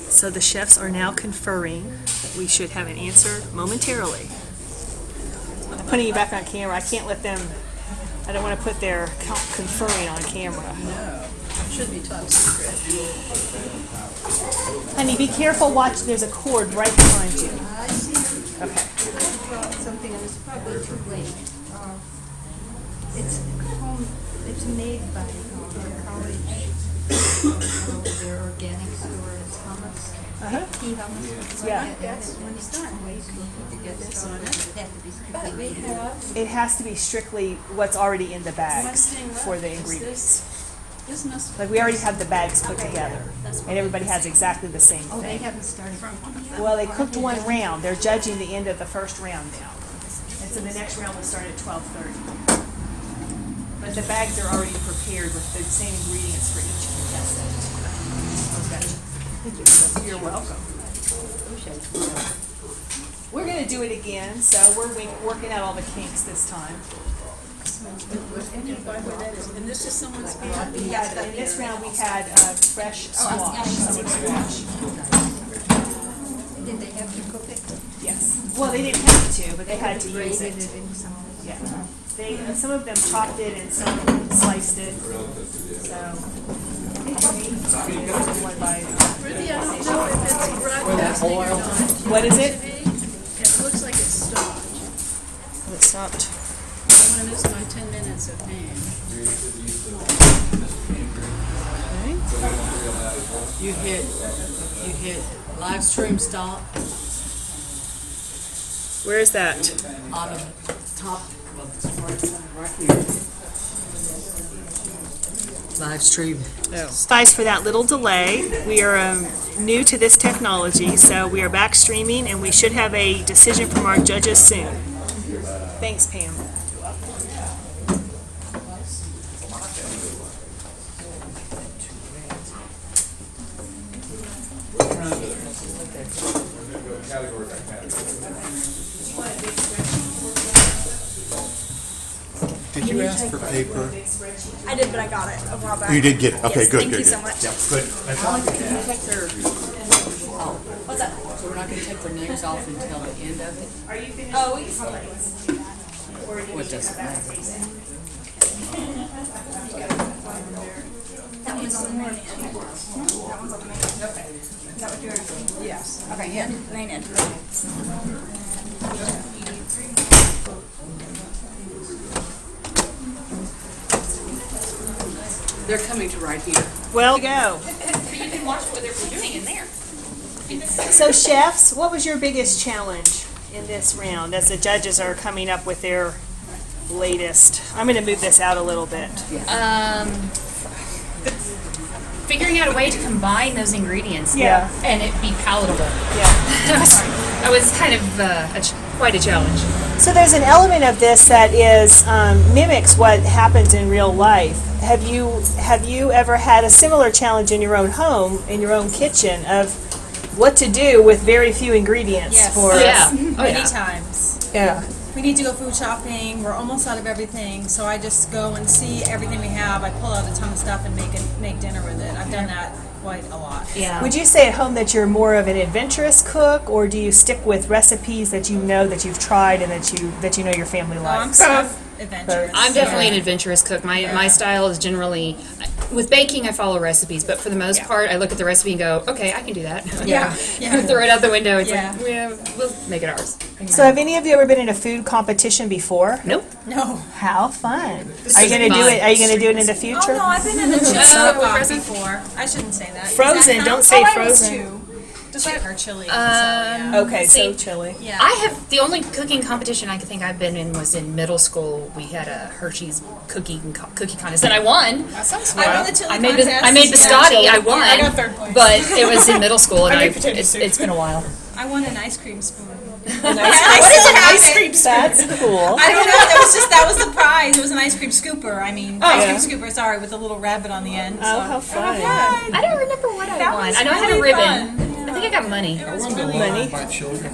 So the chefs are now conferring. We should have an answer momentarily. I'm putting you back on camera. I can't let them, I don't want to put their conferring on camera. No, it should be top secret. Honey, be careful, watch, there's a cord right behind you. I see. Okay. I brought something and it's probably too late. It's home, it's made by the college Their organic store is hummus. Tea hummus. Yeah. That's when it's done. You can get this on it. It has to be strictly. It has to be strictly what's already in the bags for the ingredients. This must. Like, we already have the bags put together, and everybody has exactly the same Oh, they thing. haven't started. Well, they cooked one round. They're judging the end of the first round now. And so the next round will start at 12:30. But the bags are already prepared with the same ingredients for each contestant. Okay. You're welcome. We're gonna do it again, so we're working out all the kinks this time. And this is someone's hand? Yeah, in this round we had fresh squash, summer squash. Did they have to cook it? Yes. Well, they didn't have to, but they had to use Grated it. it in some. Yeah. They, some of them chopped it and some sliced it. So. One by, Ruthie, I don't know if it's broadcasting or not. what is it? It looks like it's stopped. It stopped. I want to miss my 10 minutes of fame. You hit live stream stop Where is that? on the top right here. Live stream. Guys, for that little delay, we are new to this technology, so we are back streaming, and we should have a decision from our judges soon. Thanks, Pam. Did you ask for paper? I did, but I got it a while back. You did get it. Okay, Yes, good, thank good, you good. so much. Yeah, good. Can you take their, what's that? So we're not gonna take their names off until the end of it? Are you finished? Oh, we can What does it matter? That one's on the main end. That one's on the main end. Okay. Is that what you're? Yes. Okay, yeah, main end. They're coming to right here. Well, go. You can watch what they're doing in there. So, chefs, what was your biggest challenge in this round as the judges are coming up with their latest? I'm going to move this out a little bit. Figuring out a way to combine those ingredients. Yeah. And it be palatable. Yeah. That was kind of quite a challenge. So there's an element of this that is mimics what happens in real life. Have you ever had a similar challenge in your own home, in your own kitchen, of what to do with very few ingredients? Yes. For Yeah. Many times. Yeah. We need to go food shopping. We're almost out of everything, so I just go and see everything we have. I pull out a ton of stuff and make dinner with it. I've done that quite a lot. Yeah. Would you say at home that you're more of an adventurous cook, or do you stick with recipes that you know that you've tried and that you know your family I'm likes? so adventurous. I'm definitely an adventurous cook. My style is generally, with baking, I follow recipes, but for the most part, I look at the recipe and go, okay, I can do that. Yeah. Throw it out the window. It's Yeah. like, yeah, we'll make it ours. So have any of you ever been in a food competition before? Nope. No. How fun! This Are you is going to do fun. it? Are you going to do it in the future? Oh no, I've been in a chili cook-off before. I shouldn't say that. Does that Frozen, count? don't say I was frozen. too. Just like our chili. so, yeah. Okay, so See, chili. Yeah. I have, the only cooking competition I can think I've been in was in middle school. We had a Hershey's cookie contest, and I won. That sounds fun. I won the chili I made contest. I made biscotti. I won. I got third place. But it was in middle school, and I made potato soup. it's been a while. I won an ice cream spoon. What is an ice cream spoon? That's cool. I don't know. That was the prize. It was an ice cream scooper. I mean, ice cream scooper. Sorry, with a little rabbit on the end. So. Oh, how fun! I don't remember what I That won. was I know I had a really ribbon. fun. I think I got money. I wonder the love Money? of my children.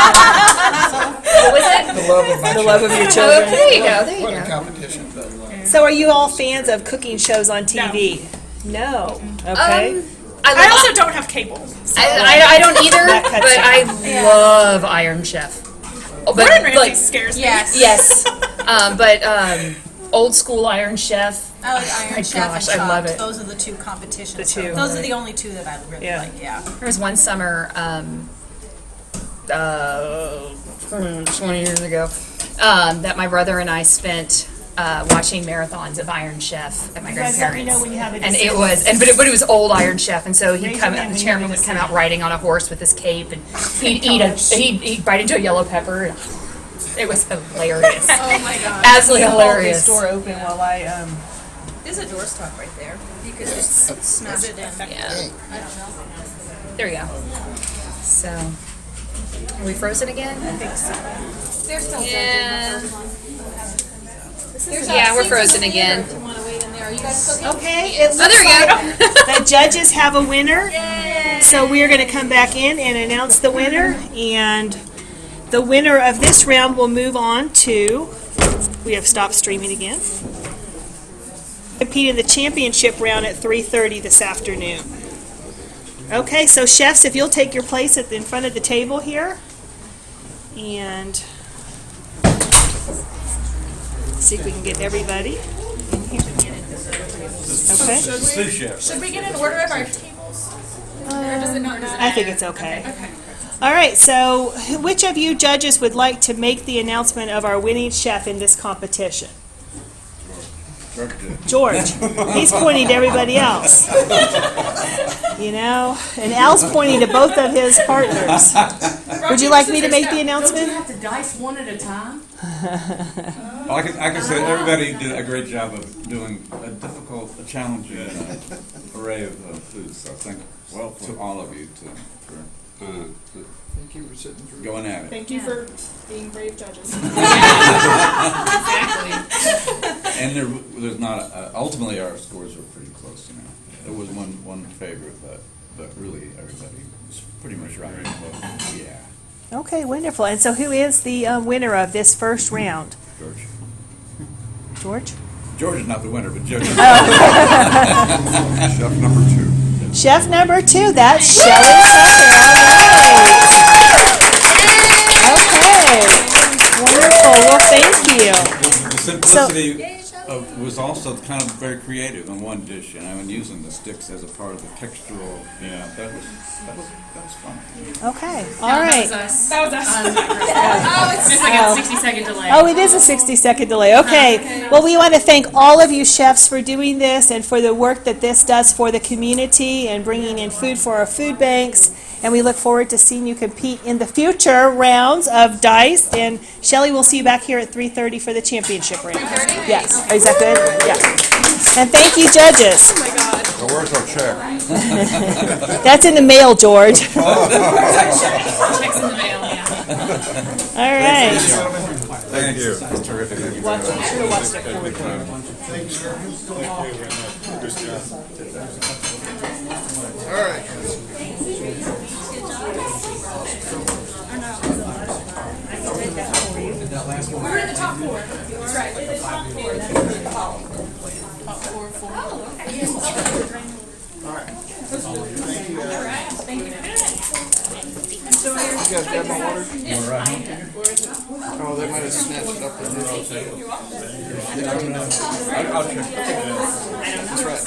What was it? The love of my The love of your Oh, children. there you go. There you What a go. competition. So, are you all fans of cooking shows on TV? No. Okay. I also don't have cable. I don't either, That cuts but it. I love Iron Chef. Oh, but Gordon Ramsay like, scares me. yes, but old school Iron Chef. I like Iron my Chef gosh, and I love Chopped. it. Those are the two competitions. The two. Those are the only two that I really Yeah. like. Yeah. There was one summer, 20 years ago, that my brother and I spent watching marathons of Iron Chef at my You guys let me grandparents. know when you have it. And it was, but it was old Iron Chef, and so Raise he'd your come, hand the when you chairman have would it. come out riding on a horse with his cape, and he'd bite into a yellow pepper. And it was hilarious. Oh my god. Absolutely hilarious. Door open while I There's a door stop right there. You could just smash it in. Yeah. There we go. So, are we frozen again? I think so. They're still Yeah. There's Yeah, we're frozen again. If you want to wait in there. Are you guys still good? Okay, it Oh, looks there we like the judges have a winner. So we are going to come back in and announce the winner, and the winner of this round will move on to, we have stopped streaming again, compete in the championship round at 3:30 this afternoon. Okay, so chefs, if you'll take your place in front of the table here, and see if we can get everybody in here. Okay. Sous chef. Should we get an order of our tables? Or does it not? Does it I think it's okay. All right, so which of you judges would like to make the announcement of our winning chef in this competition? George. He's pointing to everybody else. You know, and Al's pointing to both of his partners. Would you like me to make the announcement? have to dice one at a time? Well, I can say everybody did a great job of doing a difficult, a challenging array of foods. So thank to all of you for Thank you for sitting through. going at it. Thank you for being brave judges. And there's not, ultimately our scores were pretty close, you know. There was one favorite, but really everybody was pretty much right. Yeah. Okay, wonderful. And so who is the winner of this first round? George. George? George is not the winner, but George. Chef number 2. Chef number 2, that's Shelley Tucker. Okay. Wonderful. Well, thank you. The simplicity was also kind of very creative in one dish, and I mean, using the sticks as a part of the textural. Yeah, that was fun. Okay. All right. That was us. Oh, it's just like a 60-second delay. Oh, it is a 60-second delay. Okay. Well, we want to thank all of you chefs for doing this and for the work that this does for the community and bringing in food for our food banks. And we look forward to seeing you compete in the future rounds of DICED. And Shelley, we'll see you back here at 3:30 for the championship round. 3:30? Yes. Is that good? Yeah. And thank you, judges. Oh my god. So where's our check? That's in the mail, George. Checks in the mail, yeah. All right. Thank you. That's terrific. Thank you. Watch it. Should have watched it forward. All right. We were in the top 4. That's right. The top 4. Top 4. Oh, okay. All right. All right. Thank you for doing it. You guys grab my water? Oh, they might have snatched it up in there. I'll check. That's right.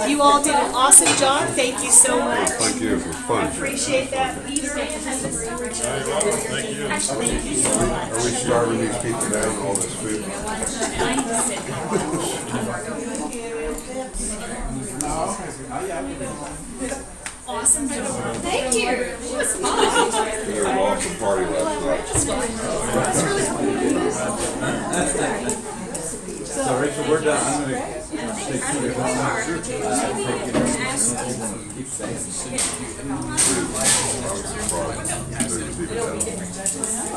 You all did an awesome job. Thank you so much. Thank you. It was fun. Appreciate that, Peter. Are we starving these people down with all this food? Awesome job. Thank you. It was fun. We had an awesome party last night. So Rachel, we're done. I'm going to take you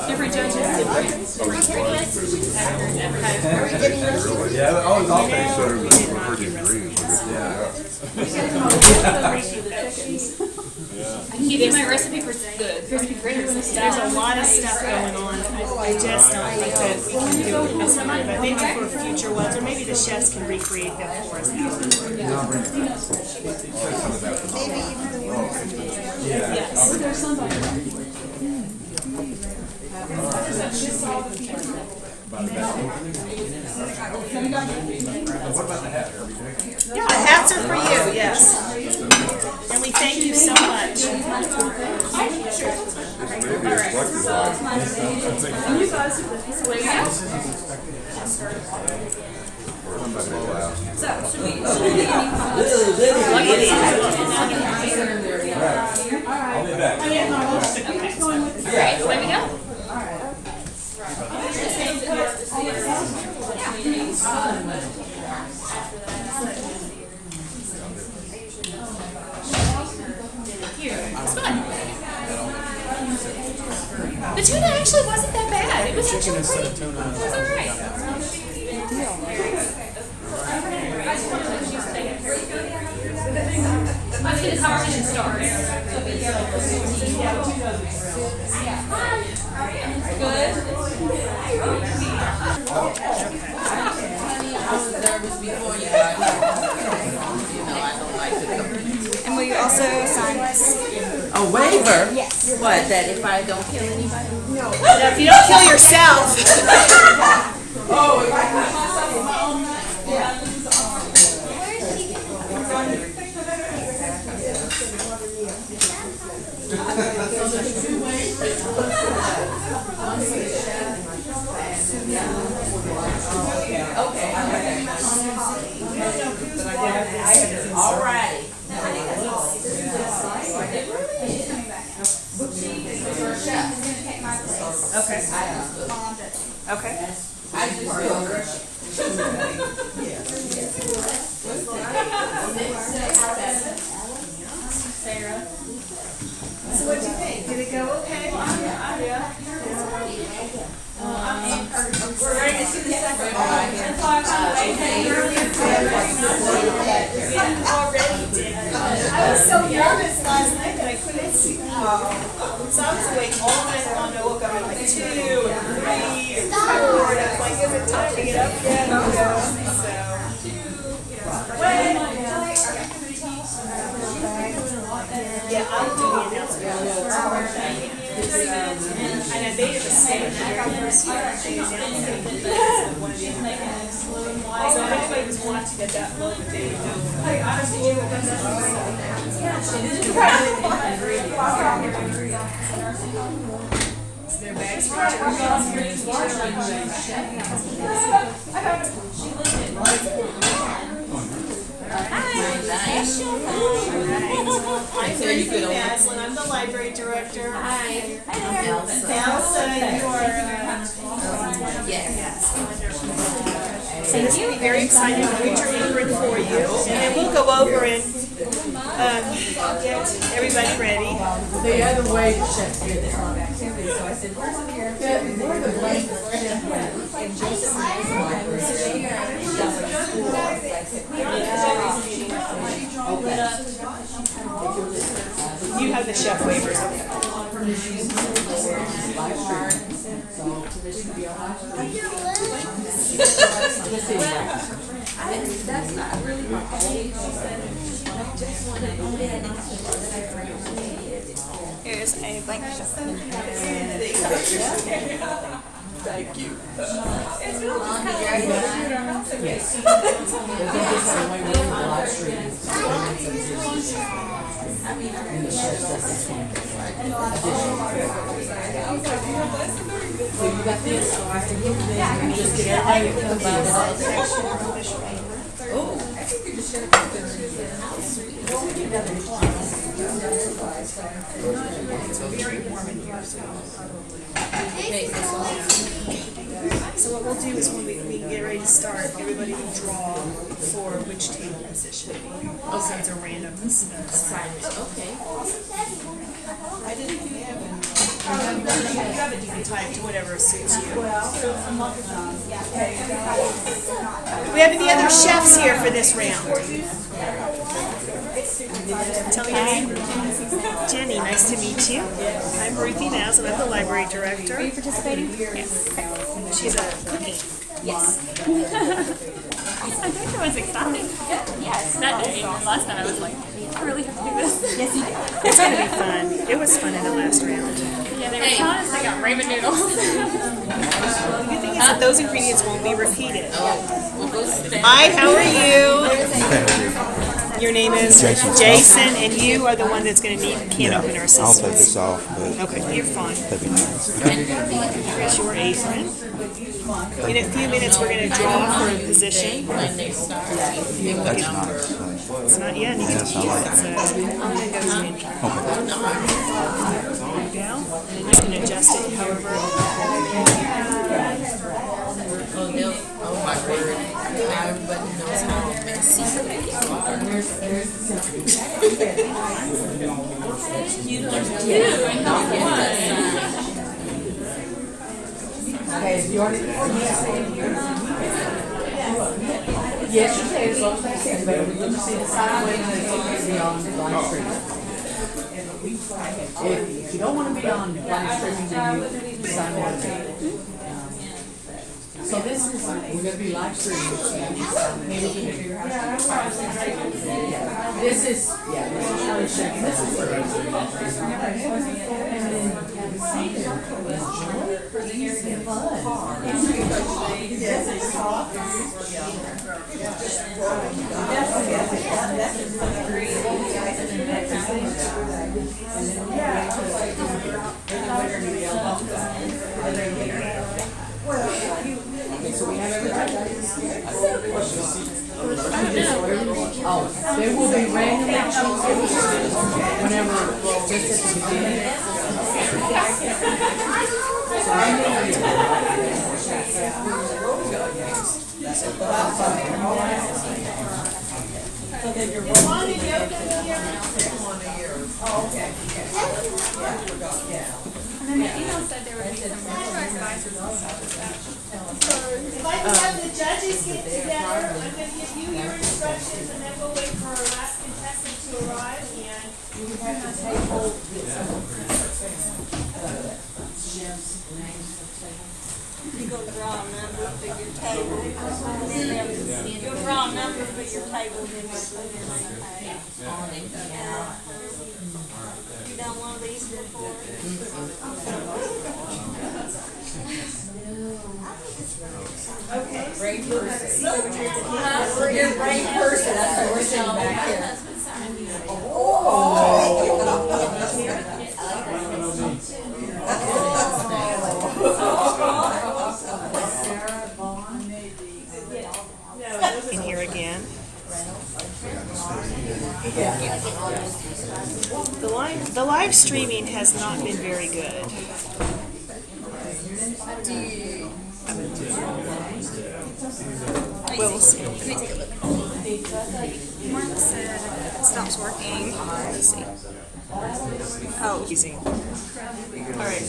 Different judges. Yeah, oh, it's all He said it was 100 degrees. I can give you my recipe for crispy fritters. There's a lot of stuff going on. I just don't think that we can do it this time, but maybe for future ones, or maybe the chefs can recreate them for us. Yes. Yeah, the hats are for you, yes. And we thank you so much. This may be a collector's item. Somebody laughed. I'll be back. Alright, away we go. It's fun. The tuna actually wasn't that bad. It was actually pretty. It was alright. Let's get a conversation started. Good. I was nervous before you got here. You know, I don't like to come. And will you also sign this? A waiver? Yes. What, that if I don't kill anybody? Now, if you don't kill yourself. Oh, if I kill myself with my own all right. Okay. Okay. I just feel So what'd you think? Did it go okay? we're ready to see the second one. Already did. I was so nervous last night that I couldn't see. So I was awake all night long. I woke up at like 2 and 3 and 4. And I was like, is it time to get up yet? So. Yeah, I'll do the announcement. And I made it the same the very first year. They announced it. So if anybody was watching at that moment, they would know. Their bags for I'm Madison. I'm the library director. Hi. Elsa, you are. Yes. So this will be very exciting to read your apron for you, and then we'll go over and get everybody ready. The other way to shut here, there's a lot of activity, so I said, where's the hair? Where the blanket chef went? And Joseph You have the chef waivers. That's not really my age. I just want to know that. Here's a blank check. Thank you. So you got this, so I can give this, and just get everybody to come by the oh, I think you just should have put this in. So what we'll do is when we get ready to start, everybody will draw for which table position. So it's a random assignment. Okay. I didn't have it. You have it, you can type to whatever suits you. Do we have any other chefs here for this round? Tell me your name. Jenny, nice to meet you. I'm Ruthie Naz, and I'm the library director. Are you participating? Yes. She's a cookie. Yes. I think I was excited. Yes, that day. Last time I was like, I really have to do this. Yes, you did. It's going to be fun. It was fun in the last round. Yeah, they were telling us they got ramen noodles. The good thing is that those ingredients won't be repeated. Oh, Hi, how are you? Your name is Jason, and you are the one that's going to need can opener assistance. I'll take this off, but Okay, you're fine. that'd be nice. Here's your apron. In a few minutes, we're going to draw for a position. That's nice. It's not yet. You Yes, I like it. so I'm going to go to intro. Down, and you can adjust it however. Oh my word, everybody knows how messy. Okay, you already, yes, you can, as long as I said, but we need to see the sideways and it's be on live streaming. If you don't want to be on live streaming, then you sign on. So this is, we're going to be live streaming. This is, yeah, this is really shaking. This is Okay, so we have everybody. Oh, there will be random actions whenever, just at the beginning. And then the email said there would be some advisors and stuff. If I can have the judges get together, I'm going to give you your instructions, and then we'll wait for our last contestant to arrive, and You go draw a number for your table. You'll draw a number for your table, then we'll put your name tag. You done one of these before? okay. Brave person. You're a brave person, that's what we're saying back here. In here again. The live streaming has not been very good. Well, we'll see. Mark said it stops working. Let's see. Oh, easy. All right.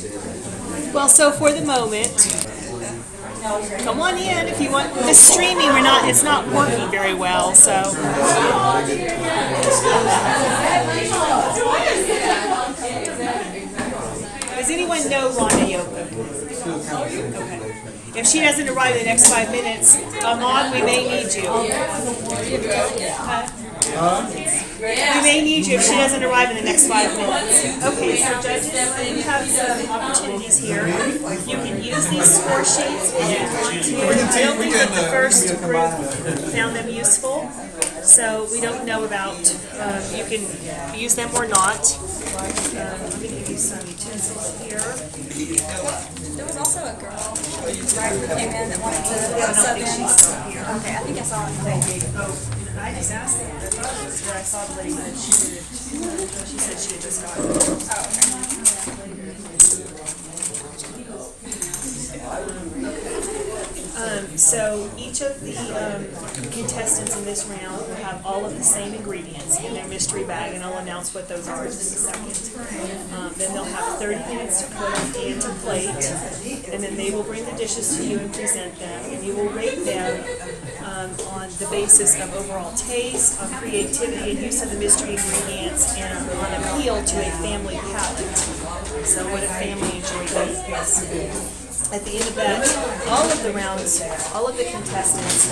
Well, so for the moment, come on in if you want. The streaming, it's not working very well, so. Does anyone know Rhonda Yoko? Okay. If she doesn't arrive in the next 5 minutes, Ahmad, we may need you. We may need you if she doesn't arrive in the next 5 minutes. Okay, so judges, you have some opportunities here. You can use these score sheets if you want to. I don't think that the first group found them useful, so we don't know about, you can use them or not. I'm going to give you some utensils here. There was also a girl, right, who came in that wanted to sub in. Okay, I think I saw it. I just asked them. I thought it was where I saw the lady that she said she had just gotten it. So each of the contestants in this round will have all of the same ingredients in their mystery bag, and I'll announce what those are in just a second. Then they'll have 30 minutes to cook and to plate, and then they will bring the dishes to you and present them, and you will rate them on the basis of overall taste, on creativity and use of the mystery ingredients, and on appeal to a family palate. So what a family enjoys eating. At the end of that, all of the rounds, all of the contestants,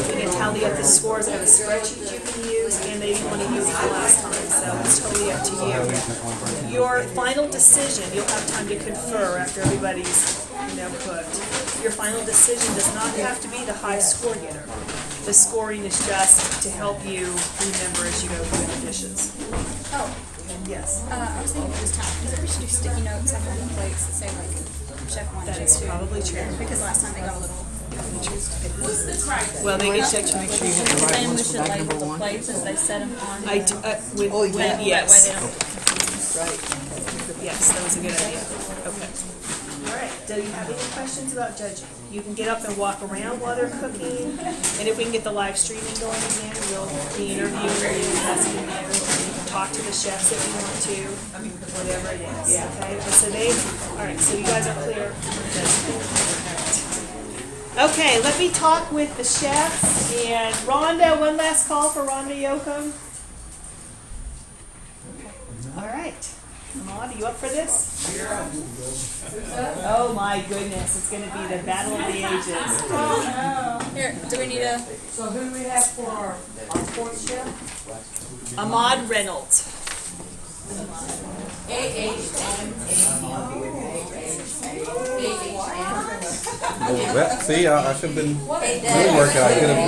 we can tally up the scores. I have a spreadsheet you can use, and they want to use it the last time. so it's totally up to you. Your final decision, you'll have time to confer after everybody's, cooked. Your final decision does not have to be the high score getter. The scoring is just to help you remember as you go through the dishes. Oh, Yes. I was thinking this time, because we should do sticky notes like on the plates that say like check 1, That check is 2. probably true. Because last time they got a little confused. Well, they get checked to make sure you have the right Then we ones. should label the plates as they set them on. I do, when, yes. That way they don't. Yes, that was a good idea. Okay. All right, do you have any questions about judging? You can get up and walk around while they're cooking, and if we can get the live streaming going again, we'll be interviewing you, asking you, or you can talk to the chefs if you want to, whatever it is, okay? But so all right, so you guys are clear? Okay, let me talk with the chefs, and Rhonda, one last call for Rhonda Yoakum. All right. Ahmad, are you up for this? Oh my goodness, it's going to be the battle of the ages. Here, do we need a... So who do we have for our fourth chef? Ahmad Reynolds. See, I should have been really working. I could have.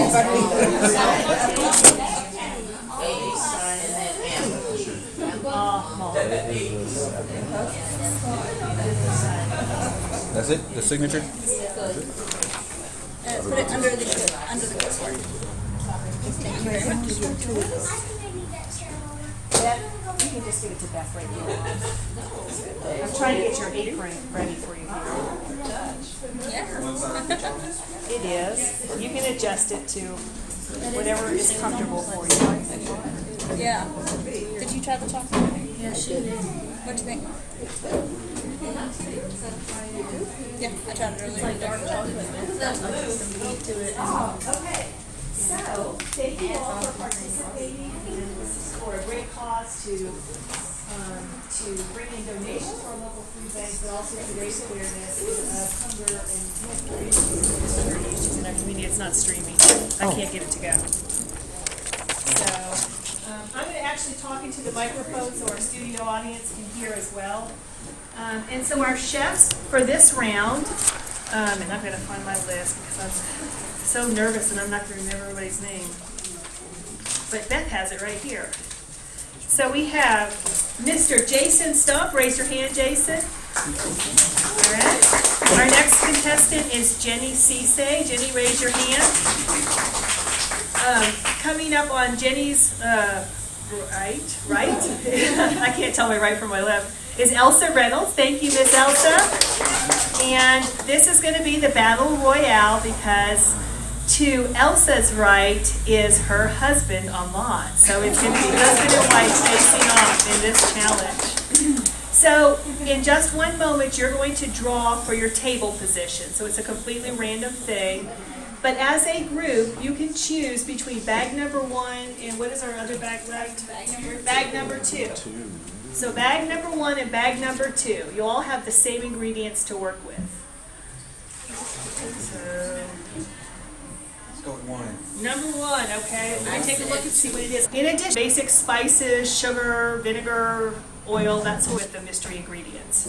That's it? The signature? put it under the clipboard. Thank you very much. Beth, you can just give it to Beth right here. I'm trying to get your apron ready for you here. It is. You can adjust it to whatever is comfortable for you. Yeah. Did you try the chocolate? Yeah, she did. What'd you think? Yeah, I tried it earlier. It's like dark chocolate. Okay. So, thank you all for participating. This is for a great cause to bring in donations for our local food banks, but also to raise awareness of hunger and issues in our community. It's not streaming. I can't get it to go. So, I'm going to actually talk into the microphone so our studio audience can hear as well. And so our chefs for this round, and I'm going to find my list because I'm so nervous and I'm not going to remember everybody's name. But Beth has it right here. So we have Mr. Jason Stump. Raise your hand, Jason. All right. Our next contestant is Jenny Cisse. Jenny, raise your hand. Coming up on Jenny's right? I can't tell my right from my left. Is Elsa Reynolds. Thank you, Miss Elsa. And this is going to be the battle royale because to Elsa's right is her husband, Ahmad. So it's going to be husband and wife facing off in this challenge. So in just one moment, you're going to draw for your table position. So it's a completely random thing. But as a group, you can choose between bag number 1 and what is our other bag left? Bag number 2. So bag number 1 and bag number 2. You all have the same ingredients to work with. So, Let's go with wine. number 1, okay. We're going to take a look and see what it is. In addition, basic spices, sugar, vinegar, oil, that's with the mystery ingredients.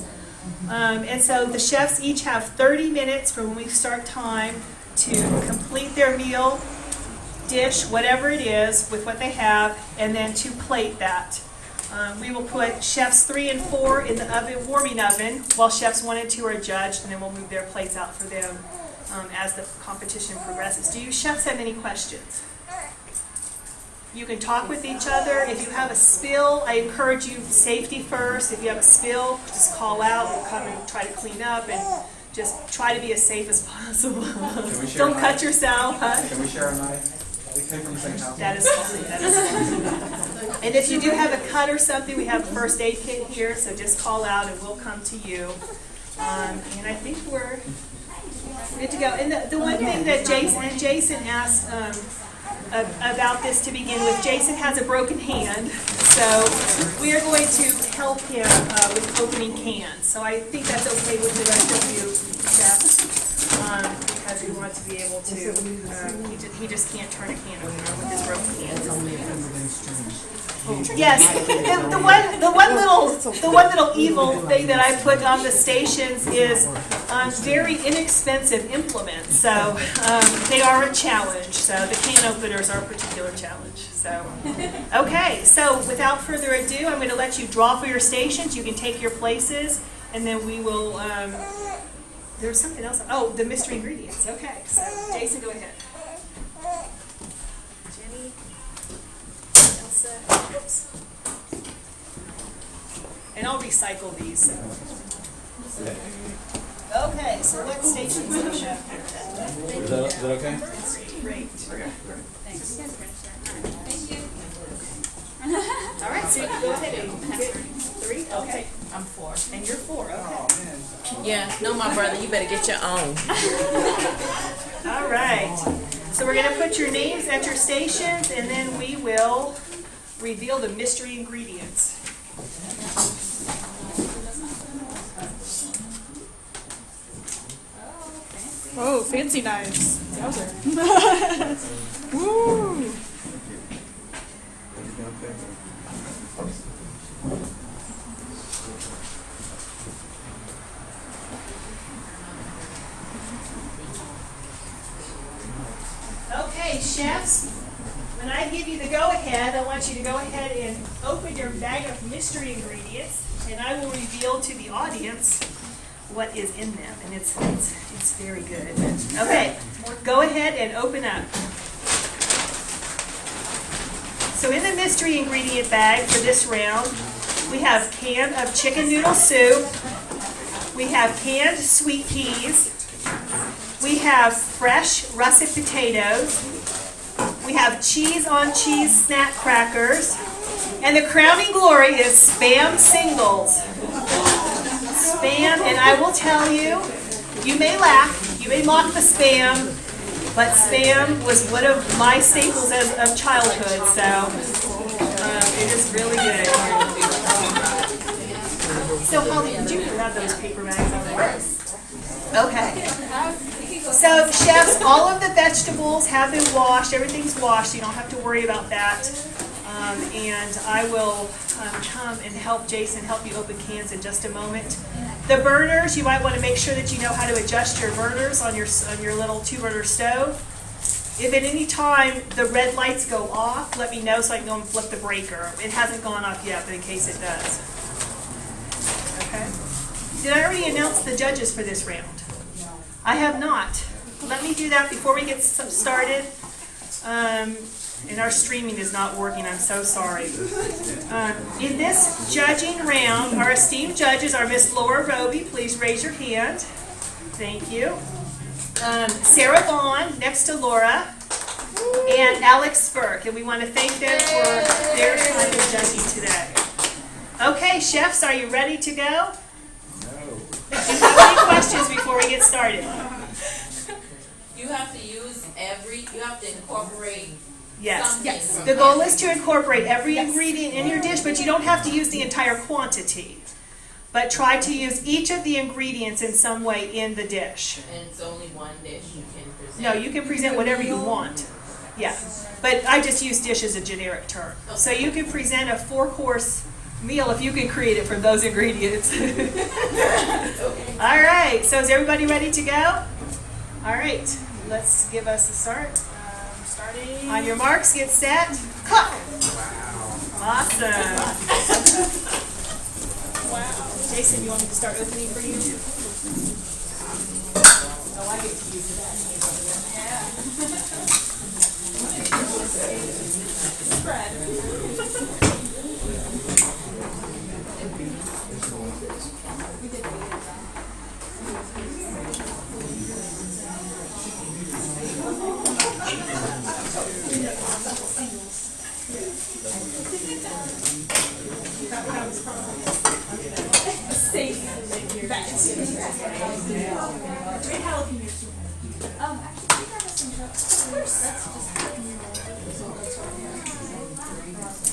And so the chefs each have 30 minutes from when we start time to complete their meal, dish, whatever it is, with what they have, and then to plate that. We will put chefs 3 and 4 in the oven, warming oven, while chefs 1 and 2 are judged, and then we'll move their plates out for them as the competition progresses. Do you chefs have any questions? You can talk with each other. If you have a spill, I encourage you safety first. If you have a spill, just call out. We'll come and try to clean up and just try to be as safe as possible. Don't cut yourself. Huh? Can we share a knife? We came from the same house. That is fine. That is fine. And if you do have a cut or something, we have a first aid kit here, so just call out and we'll come to you. And I think we're good to go. And the one thing that Jason asked about this to begin with, Jason has a broken hand, so we are going to help him with opening cans. So I think that's okay with the rest of you, Jeff. because we want to be able to, he just can't turn a can opener with his broken hands. Yes, and the one little evil thing that I put on the stations is very inexpensive implements. So they are a challenge. So the can openers are a particular challenge. So okay. So without further ado, I'm going to let you draw for your stations. You can take your places, and then we will. There's something else. Oh, the mystery ingredients. Okay. So Jason, go ahead. Jenny. Oops. And I'll recycle these. So. Okay, so what stations do we have here? Is that okay? Great. Thanks. Thank you. All right, so you can go ahead and get 3. Okay. I'm 4. And you're 4. Okay. Yeah, no, my brother, you better get your own. All right. So we're going to put your names at your stations, and then we will reveal the mystery ingredients. Oh, fancy knives. Yowzer. Woo! Okay, chefs, when I give you the go-ahead, I want you to go ahead and open your bag of mystery ingredients, and I will reveal to the audience what is in them, and it's very good. Okay, go ahead and open up. So in the mystery ingredient bag for this round, we have a can of chicken noodle soup, we have canned sweet peas, we have fresh russet potatoes, we have cheese on cheese snack crackers, and the crowning glory is Spam singles. Spam, and I will tell you, you may laugh, you may mock the Spam, but Spam was one of my staples of childhood, so it is really good. So Holly, did you grab those paper bags over there? Okay. So chefs, all of the vegetables have been washed, everything's washed, you don't have to worry about that. And I will come and help Jason help you open cans in just a moment. The burners, you might want to make sure that you know how to adjust your burners on your little 2-burner stove. If at any time the red lights go off, let me know so I can go and flip the breaker. It hasn't gone off yet, but in case it does. Okay. Did I already announce the judges for this round? I have not. Let me do that before we get started. And our streaming is not working, I'm so sorry. In this judging round, our esteemed judges are Miss Laura Roby, please raise your hand. Thank you. Sarah Vaughn, next to Laura, and Alex Spurk, and we want to thank them for their time of judging today. Okay, chefs, are you ready to go? No. Do you have any questions before we get started? You have to incorporate. Yes. Yes. The goal is to incorporate every ingredient in your dish, but you don't have to use the entire quantity. But try to use each of the ingredients in some way in the dish. And it's only one dish you can present. No, you can present whatever you want. Yeah. But I just use dish as a generic term. Okay. So you can present a 4-course meal if you can create it from those ingredients. Okay. All right. So is everybody ready to go? All right. Let's give us a start. Starting. On your marks, get set, cook. Wow. Awesome. Wow. Jason, you want me to start opening for you? Oh, I get to use that. Yeah. Spread.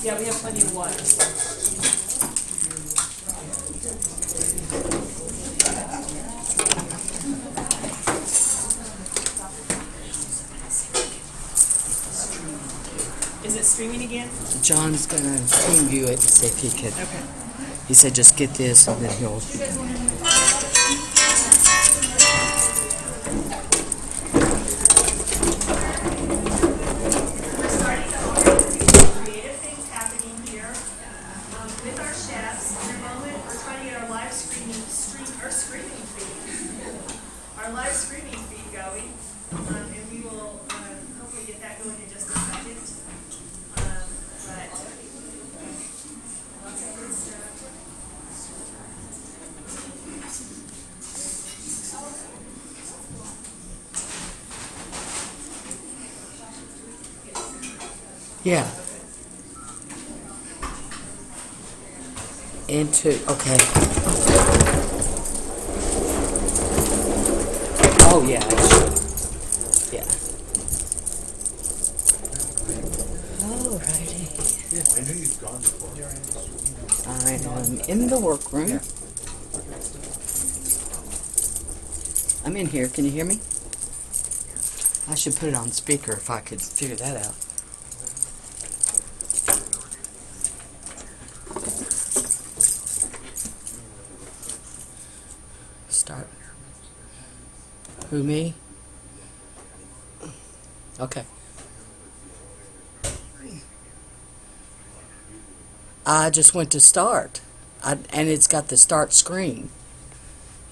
Yeah, we have plenty of water. streaming again? John's gonna team view it and see if he can. Okay. He said just get this and then he'll. We're starting to already see creative things happening here with our chefs. In a moment, we're trying to get our live streaming feed going, and we will hopefully get that going in just a second. Yeah. Into, okay. Oh, yeah, it should. Yeah. Alrighty. Yeah, I knew you'd gone before. I am in the workroom. I'm in here. Can you hear me? I should put it on speaker if I could figure that out. Start. Who, me? Okay. I just went to start, and it's got the start screen.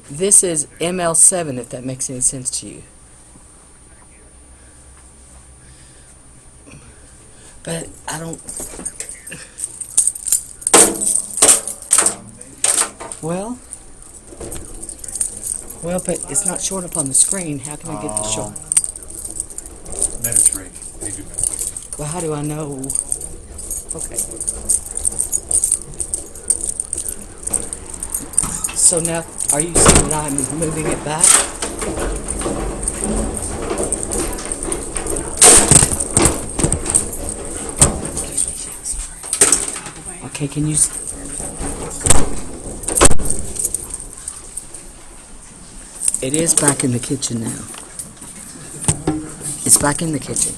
This is ML7, if that makes any sense to you. But I don't... Well, but it's not showing up on the screen. How can I get the show? Mediterranean. They do Mediterranean. Well, how do I know? Okay. So now, are you saying that I'm moving it back? Okay, can you... It is back in the kitchen now. It's back in the kitchen.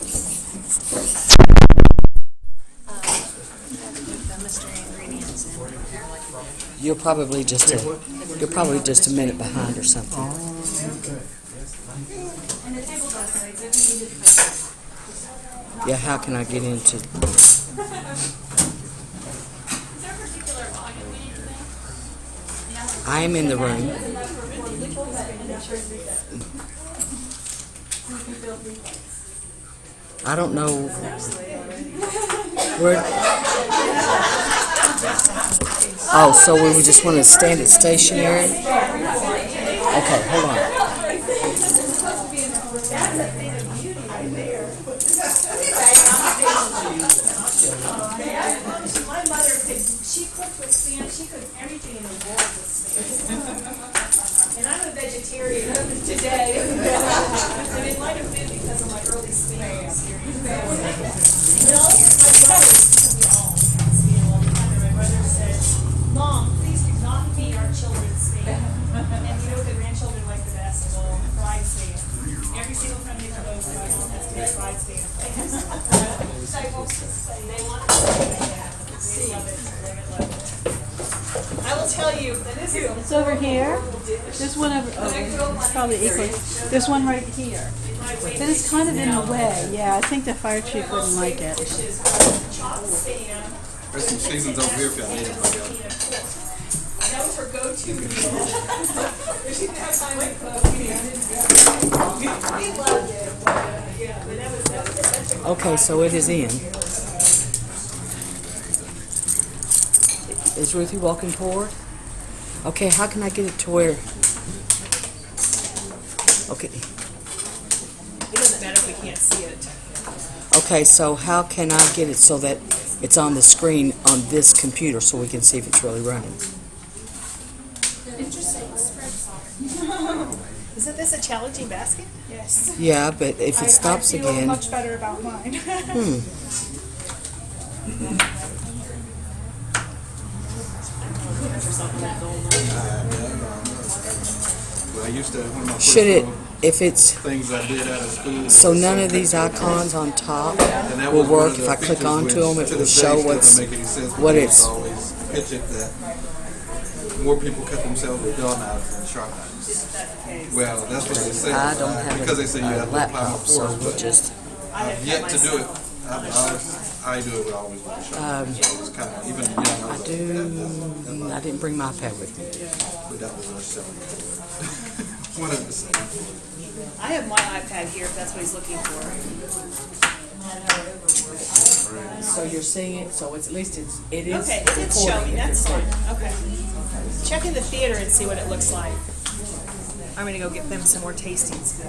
You're probably just a minute behind or something. Yeah, how can I get into? I am in the room. I don't know where. Oh, so we just want to stand it stationary? Okay, hold on. My mother she cooked with spam, she cooked everything in the world with spam. And I'm a vegetarian today. And it might have been because of my early spam experience. But also my brother used to be all spam all the time, and my brother said, Mom, please do not feed our children spam. And you know what the grandchildren like the best? Well, fried spam. Every single time they come over, my mom has to make fried spam. They want to they love it. I will tell you, and this is It's over here. There's one over, it's probably equal. There's one right here. But it's kind of in the way. Yeah, I think the fire chief wouldn't like it. There's some seasons over here if y'all need them. That was her go-to meal. She didn't have time to cook. We loved it. Yeah, but that was Okay, so it is in. Is Ruthie walking forward? Okay, how can I get it to where? Okay. It doesn't matter if we can't see it. Okay, so how can I get it so that it's on the screen on this computer so we can see if it's really running? Interesting. Isn't this a challenging basket? Yes. Yeah, but if it stops I feel again. much better about mine. I used to, one of my first Should it? little if it's, things I did out of school. so none of these icons on top And that will was one work. of If the I click features onto them, which it to will this day show still what's, doesn't make any sense, what because it's, always pitch it that more people cut themselves with dull knives than sharp knives. Well, that's what they say. I don't have because they say you a have to apply more laptop, so force, we'll but just, I've yet to do it. I do it with always with a sharp knife. So it's kind of, even young, I didn't bring my iPad with me. but that was our selling point. One of the same. I have my iPad here if that's what he's looking for. So you're seeing it, so it's, at least it is. Okay, it's showing, that's fine, okay. Check in the theater and see what it looks like. I'm gonna go get them some more tastings.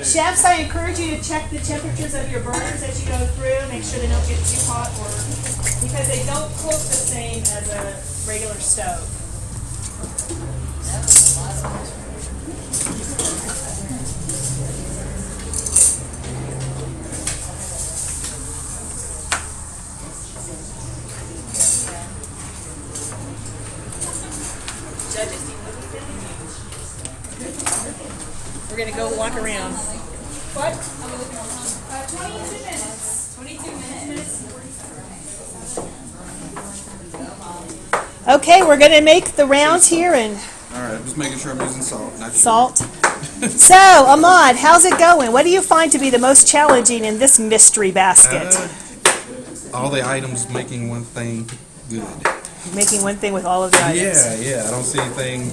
Chefs, I encourage you to check the temperatures of your burners as you go through. Make sure they don't get too hot, or because they don't cook the same as a regular stove. Judges, do you want to We're gonna go walk around. What? 22 minutes. 22 minutes. Okay, we're gonna make the rounds here and All right, I'm just making sure I'm using salt. Not salt. So, Ahmad, how's it going? What do you find to be the most challenging in this mystery basket? All the items making one thing good. Making one thing with all of the items. Yeah. I don't see anything.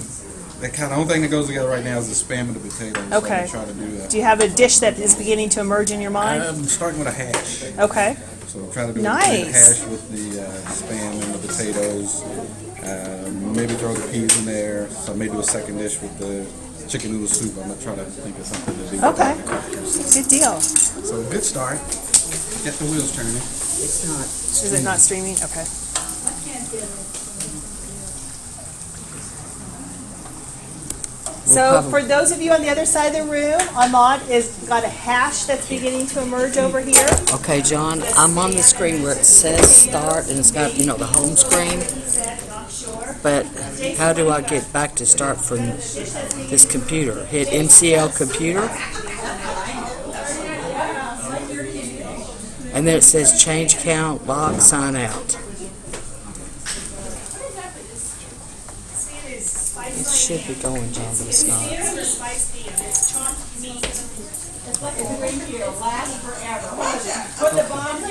The only thing that goes together right now is the spam and the potatoes. Okay. So I'm trying to do that. Do you have a dish that is beginning to emerge in your mind? I'm starting with a hash. Okay. So I'm trying to do a Nice. hash with the spam and the potatoes. Maybe throw the peas in there. So I may do a second dish with the chicken noodle soup. I'm gonna try to think of something to do. Okay. With the crackers. Good deal. So good start. Get the wheels turning. It's not. Is it not streaming? Okay. So for those of you on the other side of the room, Ahmad has got a hash that's beginning to emerge over here. Okay, John, I'm on the screen where it says start and it's got, the home screen. But how do I get back to start from this computer? Hit MCL computer. And then it says change count, log, sign out. It should be going, John, but it's not. Put the bomb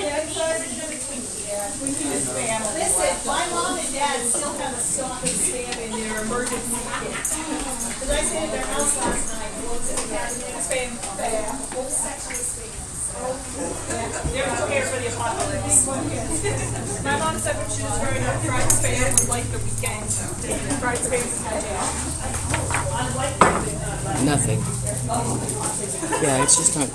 Listen, my mom and dad still have a stock of spam in their emergency kit. Because I stayed at their house last night, and looked at the cabinet, spam, whole section of spam. They're prepared for the apocalypse. My mom said when she was growing up, fried spam was like the weekend. Fried spam was my jam. Nothing. Yeah, it's just not.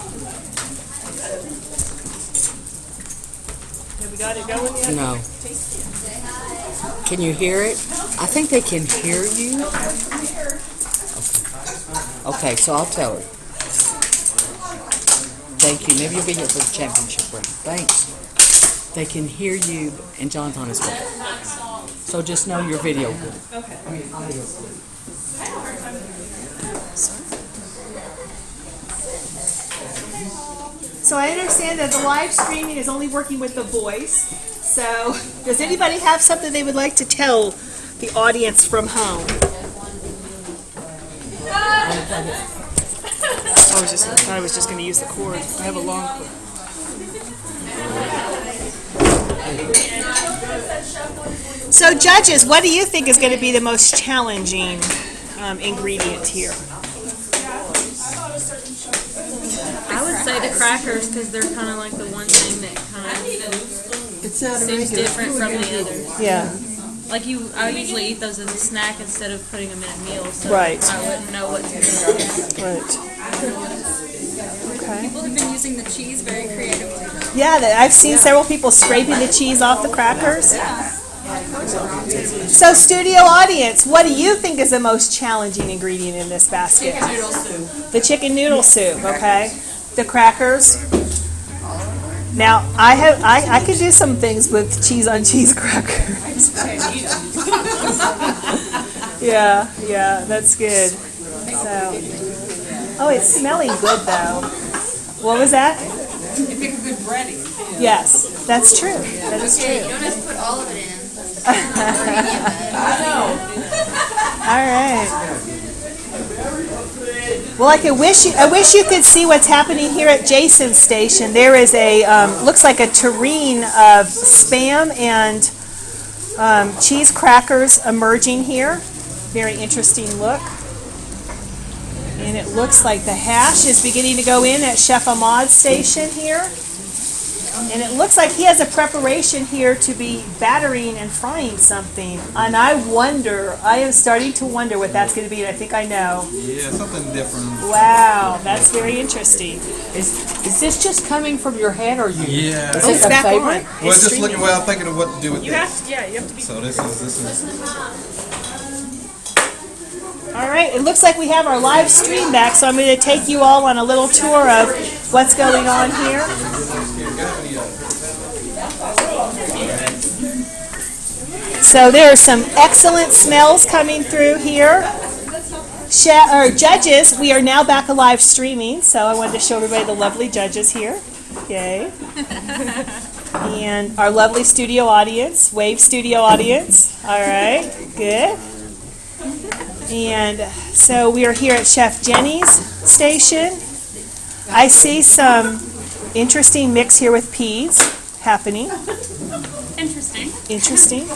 Have we got it going yet? No. Can you hear it? I think they can hear you. Okay, so I'll tell her. Thank you. Maybe you'll be here for the championship round. Thanks. They can hear you, and John's on his way. So just know your video good. Okay. I mean, audio good. So I understand that the live streaming is only working with the voice. So does anybody have something they would like to tell the audience from home? I was just going to use the cord. I have a long cord. So judges, what do you think is going to be the most challenging ingredient here? I would say the crackers because they're kind of like the one thing that kind of seems different from the others. Yeah. Like I usually eat those as a snack instead of putting them in a meal, so Right. I wouldn't know what to do. Right. Okay. People have been using the cheese very creatively. Yeah, I've seen several people scraping the cheese off the crackers. So studio audience, what do you think is the most challenging ingredient in this basket? Chicken noodle soup. The chicken noodle soup, okay. The crackers. Now, I could do some things with cheese on cheese crackers. Yeah, that's good. So, oh, it's smelling good though. What was that? You make a good breading. Yes, that's true. That is true. You don't have to put all of it in. I know. All right. Well, I wish you could see what's happening here at Jason's station. There is a looks like a tureen of Spam and cheese crackers emerging here. Very interesting look. And it looks like the hash is beginning to go in at Chef Ahmad's station here. And it looks like he has a preparation here to be battering and frying something. And I am starting to wonder what that's going to be, and I think I know. Yeah, something different. Wow, that's very interesting. Is this just coming from your head, or you? Yeah. Is this a favorite? Well, just looking. Well, I'm thinking of what to do with You this. have to, you have to be. So this is. All right, it looks like we have our live stream back, so I'm going to take you all on a little tour of what's going on here. So there are some excellent smells coming through here. Judges, we are now back live streaming, so I wanted to show everybody the lovely judges here. Okay. And our lovely studio audience, Wave studio audience. All right, good. And so we are here at Chef Jenny's station. I see some interesting mix here with peas happening. Interesting. Interesting.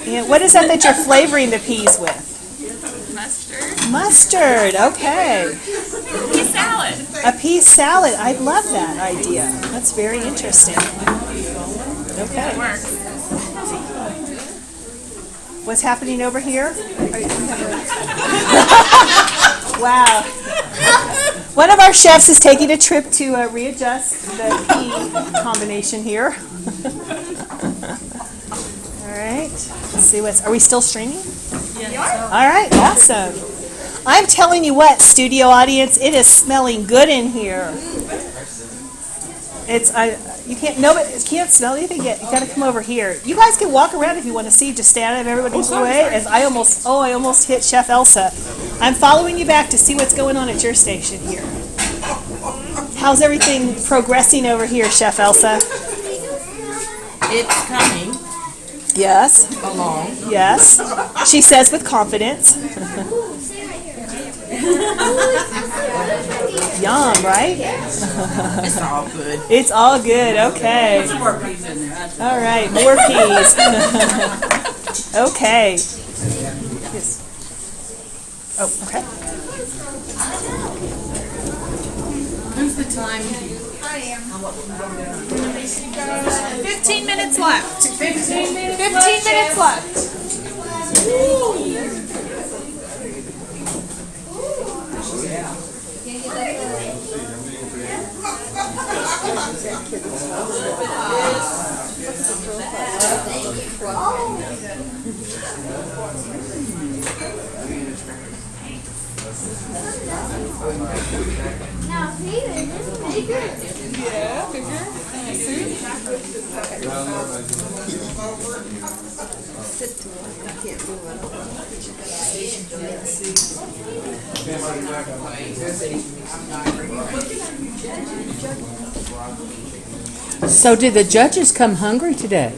And what is that you're flavoring the peas with? Mustard. Mustard, okay. Pea salad. A pea salad. I love that idea. That's very interesting. Okay. It works. What's happening over here? Wow. One of our chefs is taking a trip to readjust the pea combination here. All right. Let's see are we still streaming? Yeah. All right. Awesome. I'm telling you what, studio audience, it is smelling good in here. You can't smell anything yet. You got to come over here. You guys can walk around if you want to see. Just stand out of everybody's way. As I almost hit Chef Elsa. I'm following you back to see what's going on at your station here. How's everything progressing over here, Chef Elsa? It's coming Yes. along. Yes. She says with confidence. Yum, right? It's all good. It's all good. Okay. Some more peas in there. All right, more peas. Okay. Yes. Oh, okay. Who's the time? 15 minutes left. 15 minutes 15 minutes left. Now, Peter, this is bigger. Yeah, bigger. So did the judges come hungry today?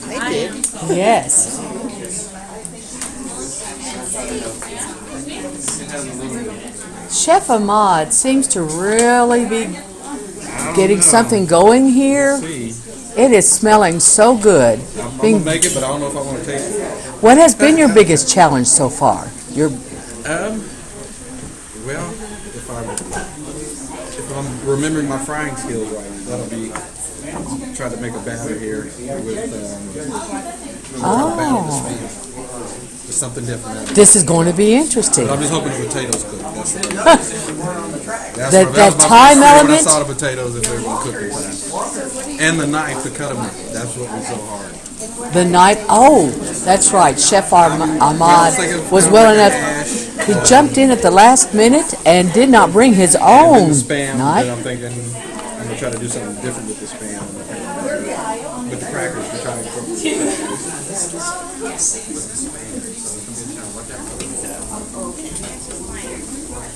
They did. Yes. Chef Ahmad seems to really be getting something going here. It is smelling so good. I'm gonna make it, but I don't know if I want to taste it. What has been your biggest challenge so far? Well, if I'm remembering my frying skills right, that'll be try to make a batter here with just something different. This is going to be interesting. But I'm just hoping the potatoes cook. That's That my time first fear when I element? saw the potatoes if they were going to cook in time. And the knife to cut them. That's what was so hard. The night, that's right. Chef Ahmad was well enough. He jumped in at the last minute and did not bring his own Spam. knife. Then I'm thinking I'm gonna try to do something different with the Spam. With the crackers, we're trying to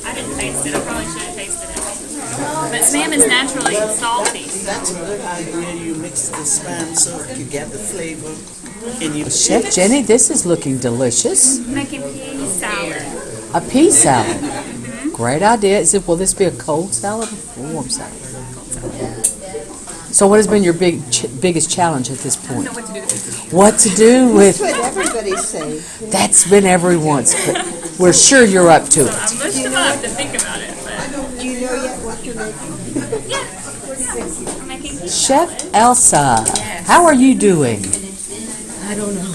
I didn't taste it. I probably should have tasted it. But Spam is naturally salty. That's a good idea. You mix the Spam so you get the flavor. And you Chef Jenny, this is looking delicious. Making pea salad. A pea salad. Great idea. Will this be a cold salad or warm salad? So what has been your biggest challenge at this point? What to do with? That's what everybody say. That's been everyone's, but we're sure you're up to it. I pushed them up to think about it. But Do you know yet what you're making? yeah, I'm making pea Chef Elsa, how are you doing? I don't know.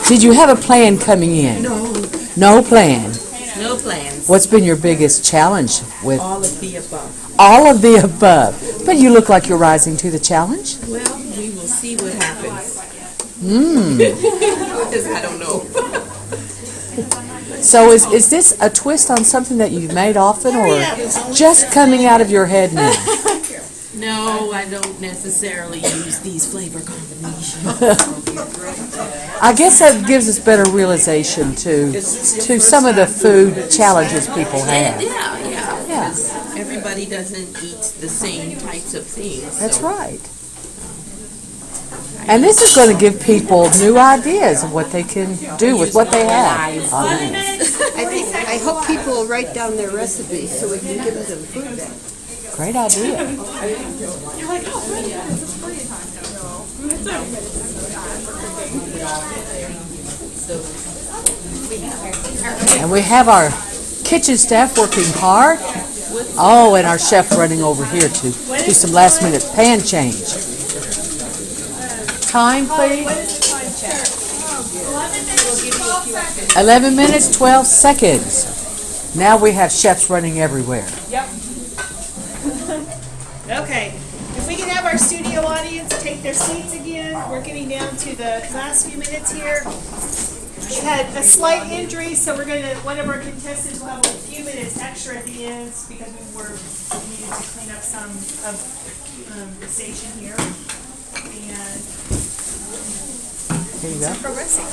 Did you have a plan coming in? No, No plan. no plans. What's been your biggest challenge with All of the above. all of the above? But you look like you're rising to the challenge. Well, we will see what happens. Because I don't know. So is this a twist on something that you've made often, or just coming out of your head now? No, I don't necessarily use these flavor combinations. I guess that gives us better realization to some of the food challenges people have. Yeah. Everybody doesn't eat the same types of things. That's right. And this is going to give people new ideas of what they can do with what they have. I hope people will write down their recipes so we can give them food back. Great idea. And we have our kitchen staff working hard. Oh, and our chef running over here to do some last minute pan change. Time, please. 11 minutes, 12 seconds. Now we have chefs running everywhere. Yep. Okay, if we can have our studio audience take their seats again, we're getting down to the last few minutes here. We had a slight injury, so one of our contestants will have a few minutes extra at the end because we needed to clean up some of the station here. And There you go. progressing.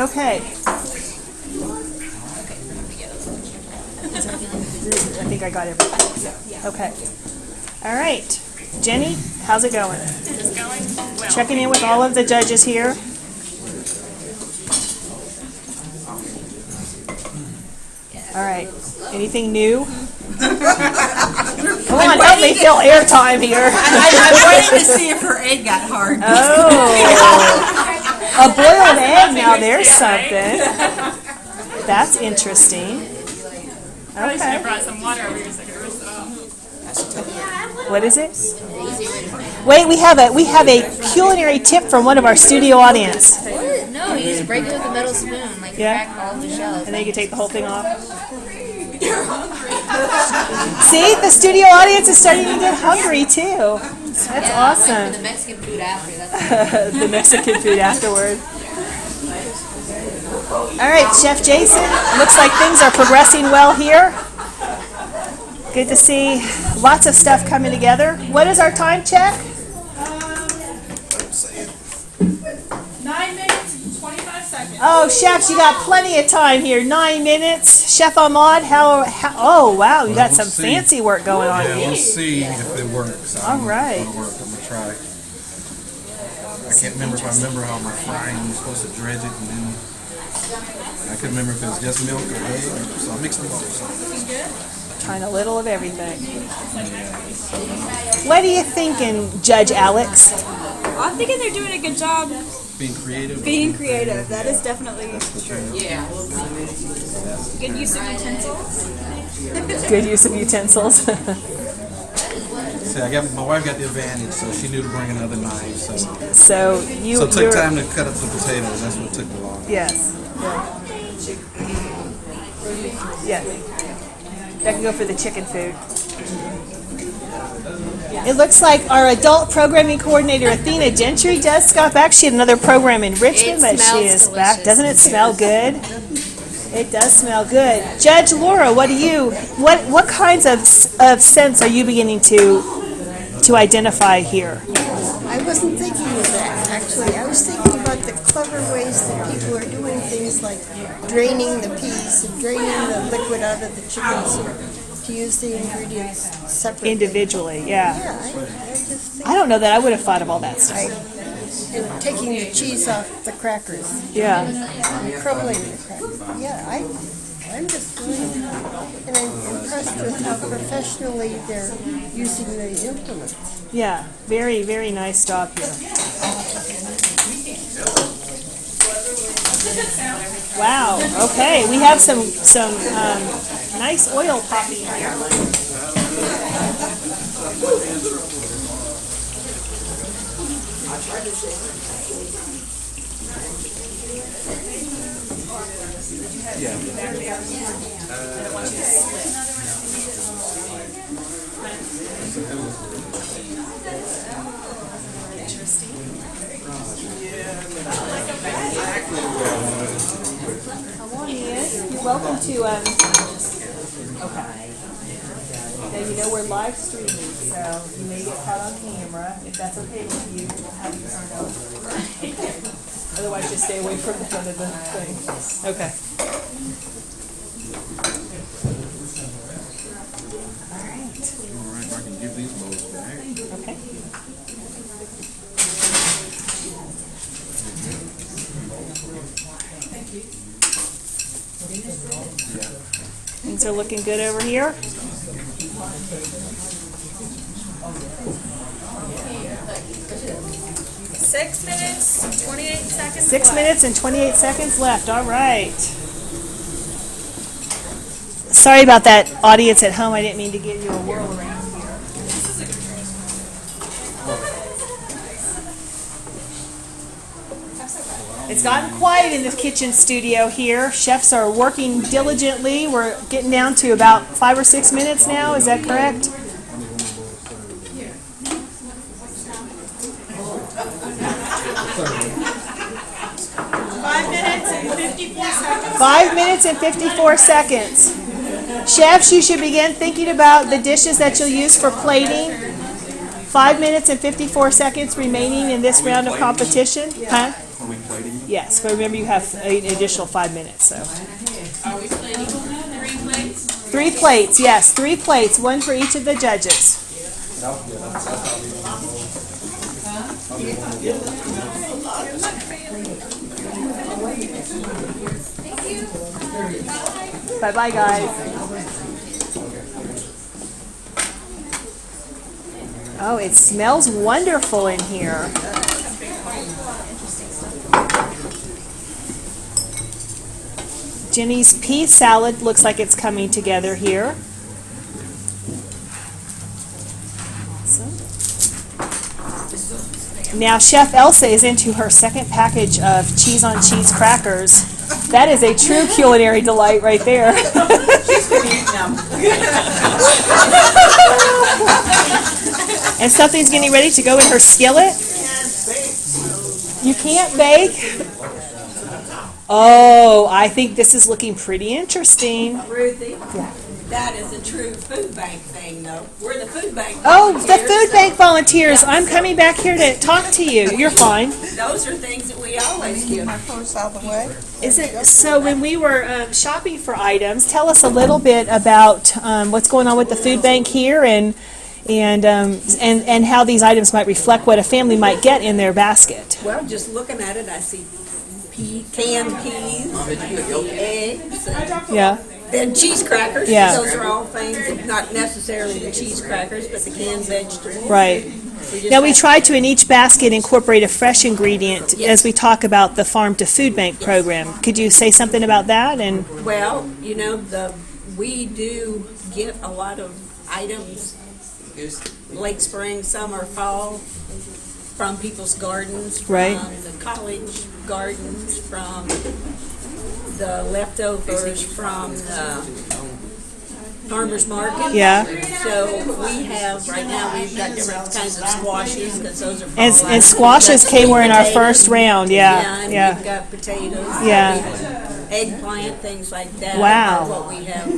Okay. I think I got everything. Okay. All right. Jenny, how's it going? It's going well. Checking in with all of the judges here. All right. Anything new? Come on, help me fill airtime here. I'm waiting to see if her egg got hard. Oh. A boiled egg, now there's something. That's interesting. Probably should have Okay. brought some water over here so I could rinse it off. What is it? Wait, we have a culinary tip from one of our studio audience. No, you just break it with a metal spoon, like Yeah? crack all the shells. And then you can take the whole thing off. See, the studio audience is starting to get hungry too. That's For the awesome. Mexican food after. That's The Mexican food afterward. All right, Chef Jason, looks like things are progressing well here. Good to see lots of stuff coming together. What is our time check? 9 minutes and 25 seconds. Oh, chefs, you got plenty of time here. 9 minutes. Chef Ahmad, oh, wow, you got We'll some see. fancy work going on Yeah, here. we'll see if it works. All right. I'm gonna try. I can't remember if I remember how my frying, you're supposed to dredge it and then I couldn't remember if it was just milk or egg, so I mixed them both. So. Trying a little of everything. What are you thinking, Judge Alex? I'm thinking they're doing a good job Being creative. being creative. That is definitely true. Yeah. Good use of utensils. Good use of utensils. See, my wife got the advantage, so she knew to bring another knife. So So it took time to cut up the potatoes. That's what took the long. Yes. Yes. That can go for the chicken food. It looks like our adult programming coordinator, Athena Gentry, just got back. She had another program in Richmond, but she is back. Doesn't it smell good? It does smell good. Judge Laura, what kinds of scents are you beginning to identify here? I wasn't thinking of that, actually. I was thinking about the clever ways that people are doing things like draining the peas and draining the liquid out of the chicken soup to use the ingredients separately. Individually, yeah. Yeah, I just think. I don't know that I would have thought of all that stuff. And taking the cheese off the crackers. Yeah. And crumbling the crackers. Yeah, I'm just doing, and I'm impressed with how professionally they're using the implements. Yeah, very, very nice job here. Wow, okay, we have some nice oil popping here. Come on in. You're welcome to okay. Now you know we're live streaming, so you may get caught on camera. If that's okay with you, we'll have you turn over. Otherwise, just stay away from the front of the thing. Okay. All right, I can give these bowls back. okay. Things are looking good over here. Six minutes, 28 seconds. 6 minutes and 28 seconds left. All right. Sorry about that, audience at home. I didn't mean to give you a whirl around here. It's gotten quiet in the kitchen studio here. Chefs are working diligently. We're getting down to about 5 or 6 minutes now. Is that correct? Five minutes and 54 seconds. Chefs, you should begin thinking about the dishes that you'll use for plating. 5 minutes and 54 seconds remaining in this round of competition. Huh? Are we plating? Yes, but remember you have an additional 5 minutes. So. Are we plating 3 plates? 3 plates, yes, 3 plates, one for each of the judges. Bye-bye, guys. Oh, it smells wonderful in here. Jenny's pea salad looks like it's coming together here. Awesome. Now Chef Elsa is into her second package of cheese on cheese crackers. That is a true culinary delight right there. And something's getting ready to go in her skillet. You can't bake? Oh, I think this is looking pretty interesting. Ruthie, that is a true food bank thing, though. We're the food bank Oh, volunteers. the food bank volunteers. I'm coming back here to talk to you. You're fine. Those are things that we always give. My purse out the way. Is it so? When we were shopping for items, tell us a little bit about what's going on with the food bank here, and how these items might reflect what a family might get in their basket. Well, just looking at it, I see canned peas, eggs, and Yeah. then cheese crackers. Yeah. Those are all things, not necessarily the cheese crackers, but the canned vegetables. Right. Now we try to in each basket incorporate a fresh ingredient as we talk about the Farm to Food Bank program. Could you say something about that? And Well, you know, we do get a lot of items, late spring, summer, fall, from people's gardens, from Right. the college gardens, from the leftovers from the farmer's market. Yeah. So we have, right now, we've got different kinds of squashes, because those are fall and items. squashes We've got came were in our potatoes. first round. Yeah. And Yeah. we've got potatoes. Yeah. eggplant, things like that. Wow. Are what we have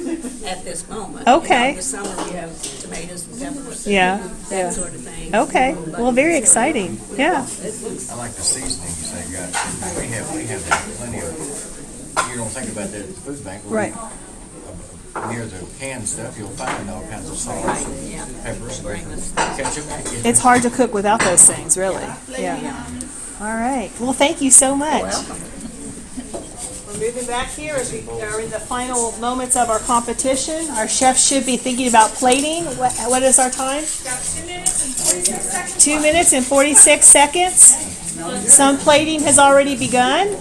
at this moment. Okay. In the summer, we have tomatoes and peppers. Yeah, That yeah. sort of thing. Okay, well, very exciting, yeah. I like the seasonings they got. We have plenty of, you don't think about that at the food bank. Right. Near the canned stuff, you'll find all kinds of sauce, peppers, ketchup. It's hard to cook without those things, really. Yeah. All right. Well, thank you so much. We're moving back here as we are in the final moments of our competition. Our chefs should be thinking about plating. What is our time? 2 minutes and 46 seconds. 2 minutes and 46 seconds. Some plating has already begun.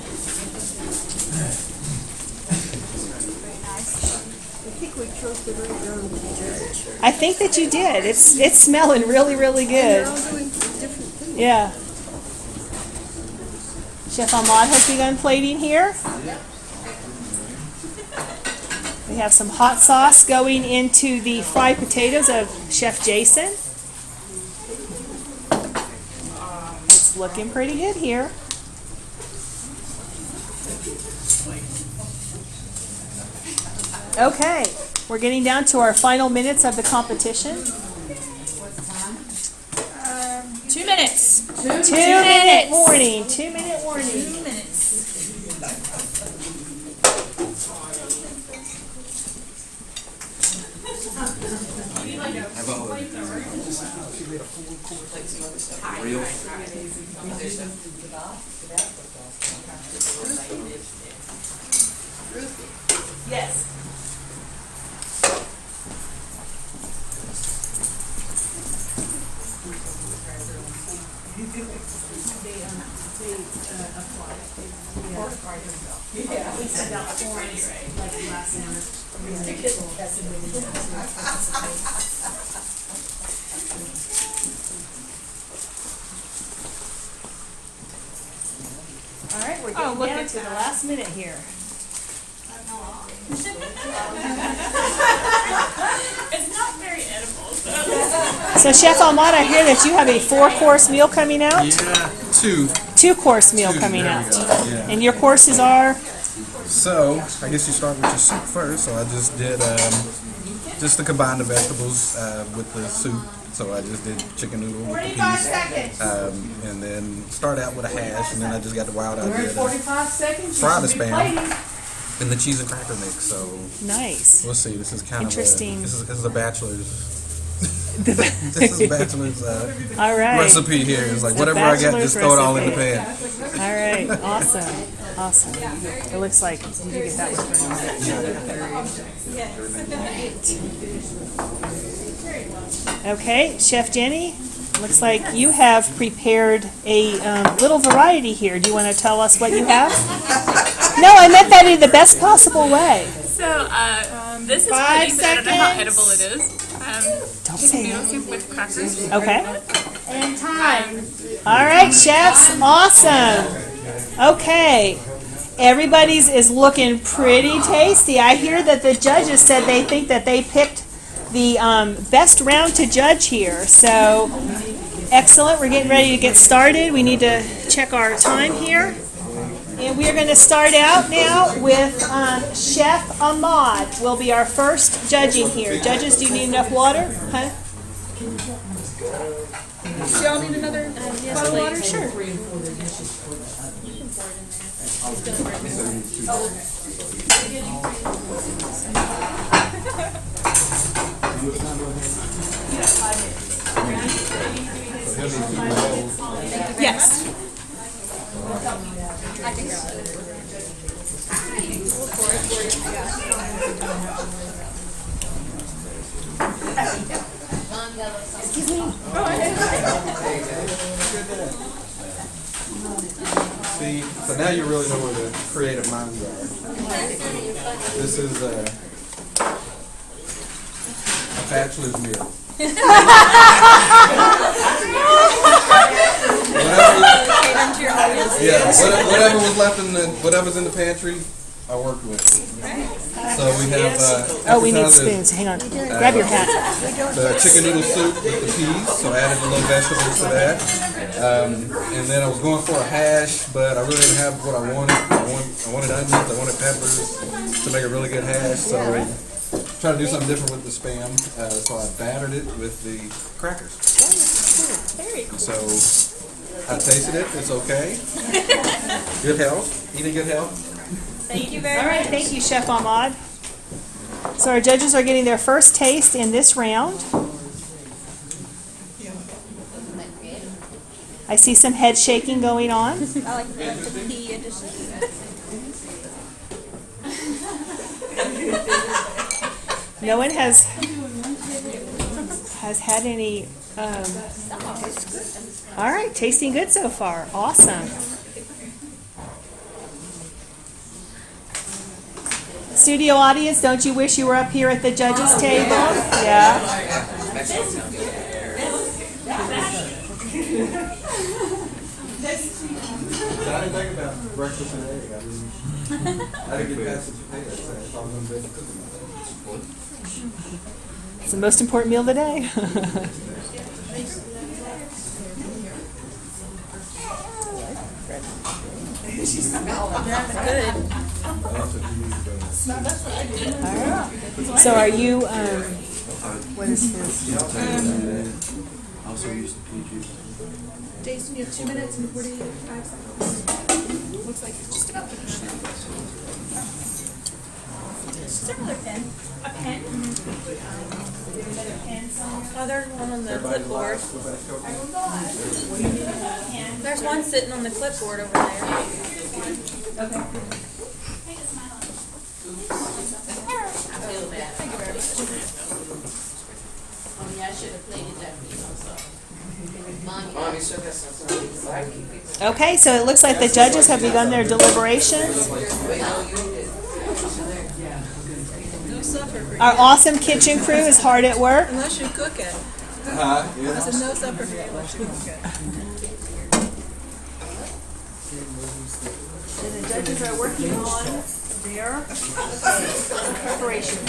I think that you did. It's smelling really, really good. Yeah. Chef Ahmad has begun plating here. We have some hot sauce going into the fried potatoes of Chef Jason. It's looking pretty good here. Okay, we're getting down to our final minutes of the competition. 2 minutes. 2 minute warning. 2 minute warning. 2 minutes. Yes. We send out forms like last All right, we're getting down to the last minute here. It's not very edible, So Chef Ahmad, I hear that you have a 4-course meal coming out? Yeah, 2. 2-course meal coming there we out. go, yeah. And your courses are? So, I guess you start with your soup first. So I just did, just to combine the vegetables with the soup. So I just did chicken noodle with the 45 peas. seconds. And then start out with a hash, and then I just got the wild idea to 45 seconds. fry the spam and the cheese and cracker mix. So nice. We'll see. This is kind Interesting. of this is a bachelor's. This is bachelor's all right. recipe here. It's like whatever I got, just throw it all in the pan. All right. Awesome. Awesome. It looks like you get that one. Okay, Chef Jenny. Looks like you have prepared a little variety here. Do you want to tell us what you have? No, I meant that in the best possible way. So, this is 5 pudding, but I don't know how seconds. edible it is. Don't say Noodle that. soup with crackers. Okay. And time. All right, chefs. Awesome. Okay. Everybody's is looking pretty tasty. I hear that the judges said they think that they picked the best round to judge here. So, excellent. We're getting ready to get started. We need to check our time here. And we are going to start out now with Chef Ahmad will be our first judging here. Judges, do you need enough water? Huh? Do y'all need another bottle of water? Sure. Yes. I think so. Excuse me. See, so now you really know where the creative minds are. This is a bachelor's meal. Whatever was left in the whatever's in the pantry, I worked with. So we have, Oh, we need appetizers, spoons. Hang on. Grab your hat. the chicken noodle soup with the peas, so I added a little vegetables to that. And then I was going for a hash, but I really didn't have what I wanted. I wanted onions, I wanted peppers to make a really good hash, so I tried to do something different with the Spam. So I battered it with the crackers. Very cool. So I tasted it, it's okay. Good health, eating good health. Thank you very All right, thank you, Chef Ahmad. So our judges are getting their first taste in this round. I see some head shaking going on. I like the pea addition. No one has had any. All right, tasting good so far. Awesome. Studio audience, don't you wish you were up here at the judges' table? Yeah. I didn't think about breakfast and egg. I didn't get past the potatoes. I thought I was going to be cooking. It's the most important meal of the day. So are you, what is this? Also use the pea juice. Jason, you have 2 minutes and 45 seconds. Looks like it's just about finished. Is there another pen? A pen? Another pen somewhere? Oh, there's one on the clipboard. There's one sitting on the clipboard over there. Okay. Oh, yeah, I should have played it that week also. Mommy shook us. Okay, so it looks like the judges have begun their deliberations. No supper for you. Our awesome kitchen crew is hard at work. Unless you cook it. Yeah. I said no supper for you unless you cook it. And the judges are working on their preparation.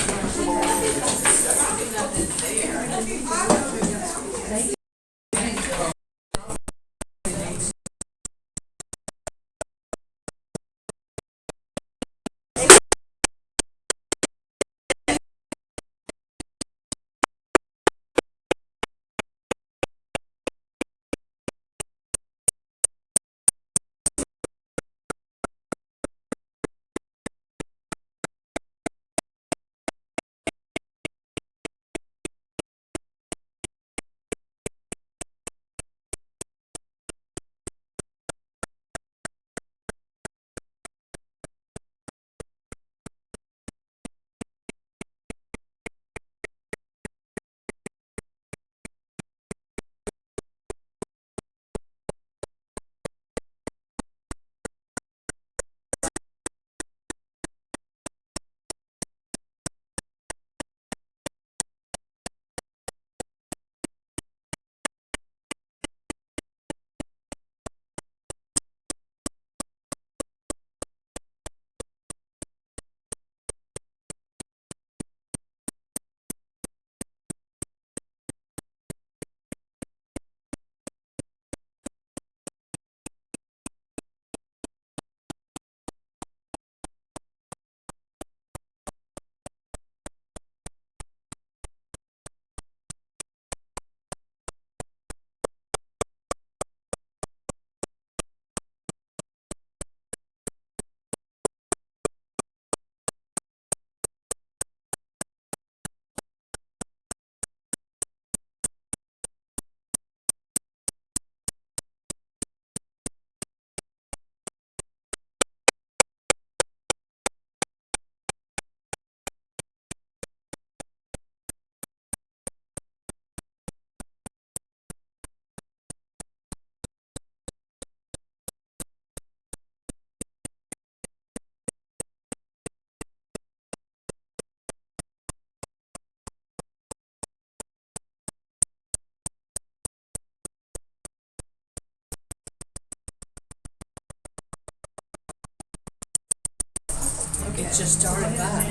just started back.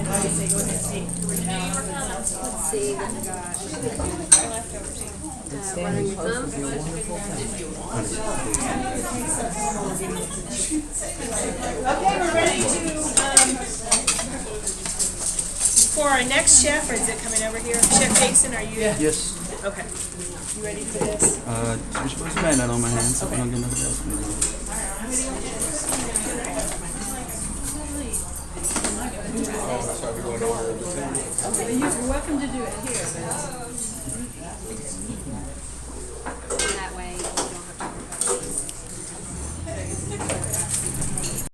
Standing close would be a wonderful thing. Okay, we're ready to, for our next chef, or is it coming over here? Chef Jason, are you? Yes. Okay. You ready for this? You're supposed to ban that on my hands if I don't get nothing else. You're welcome to do it here.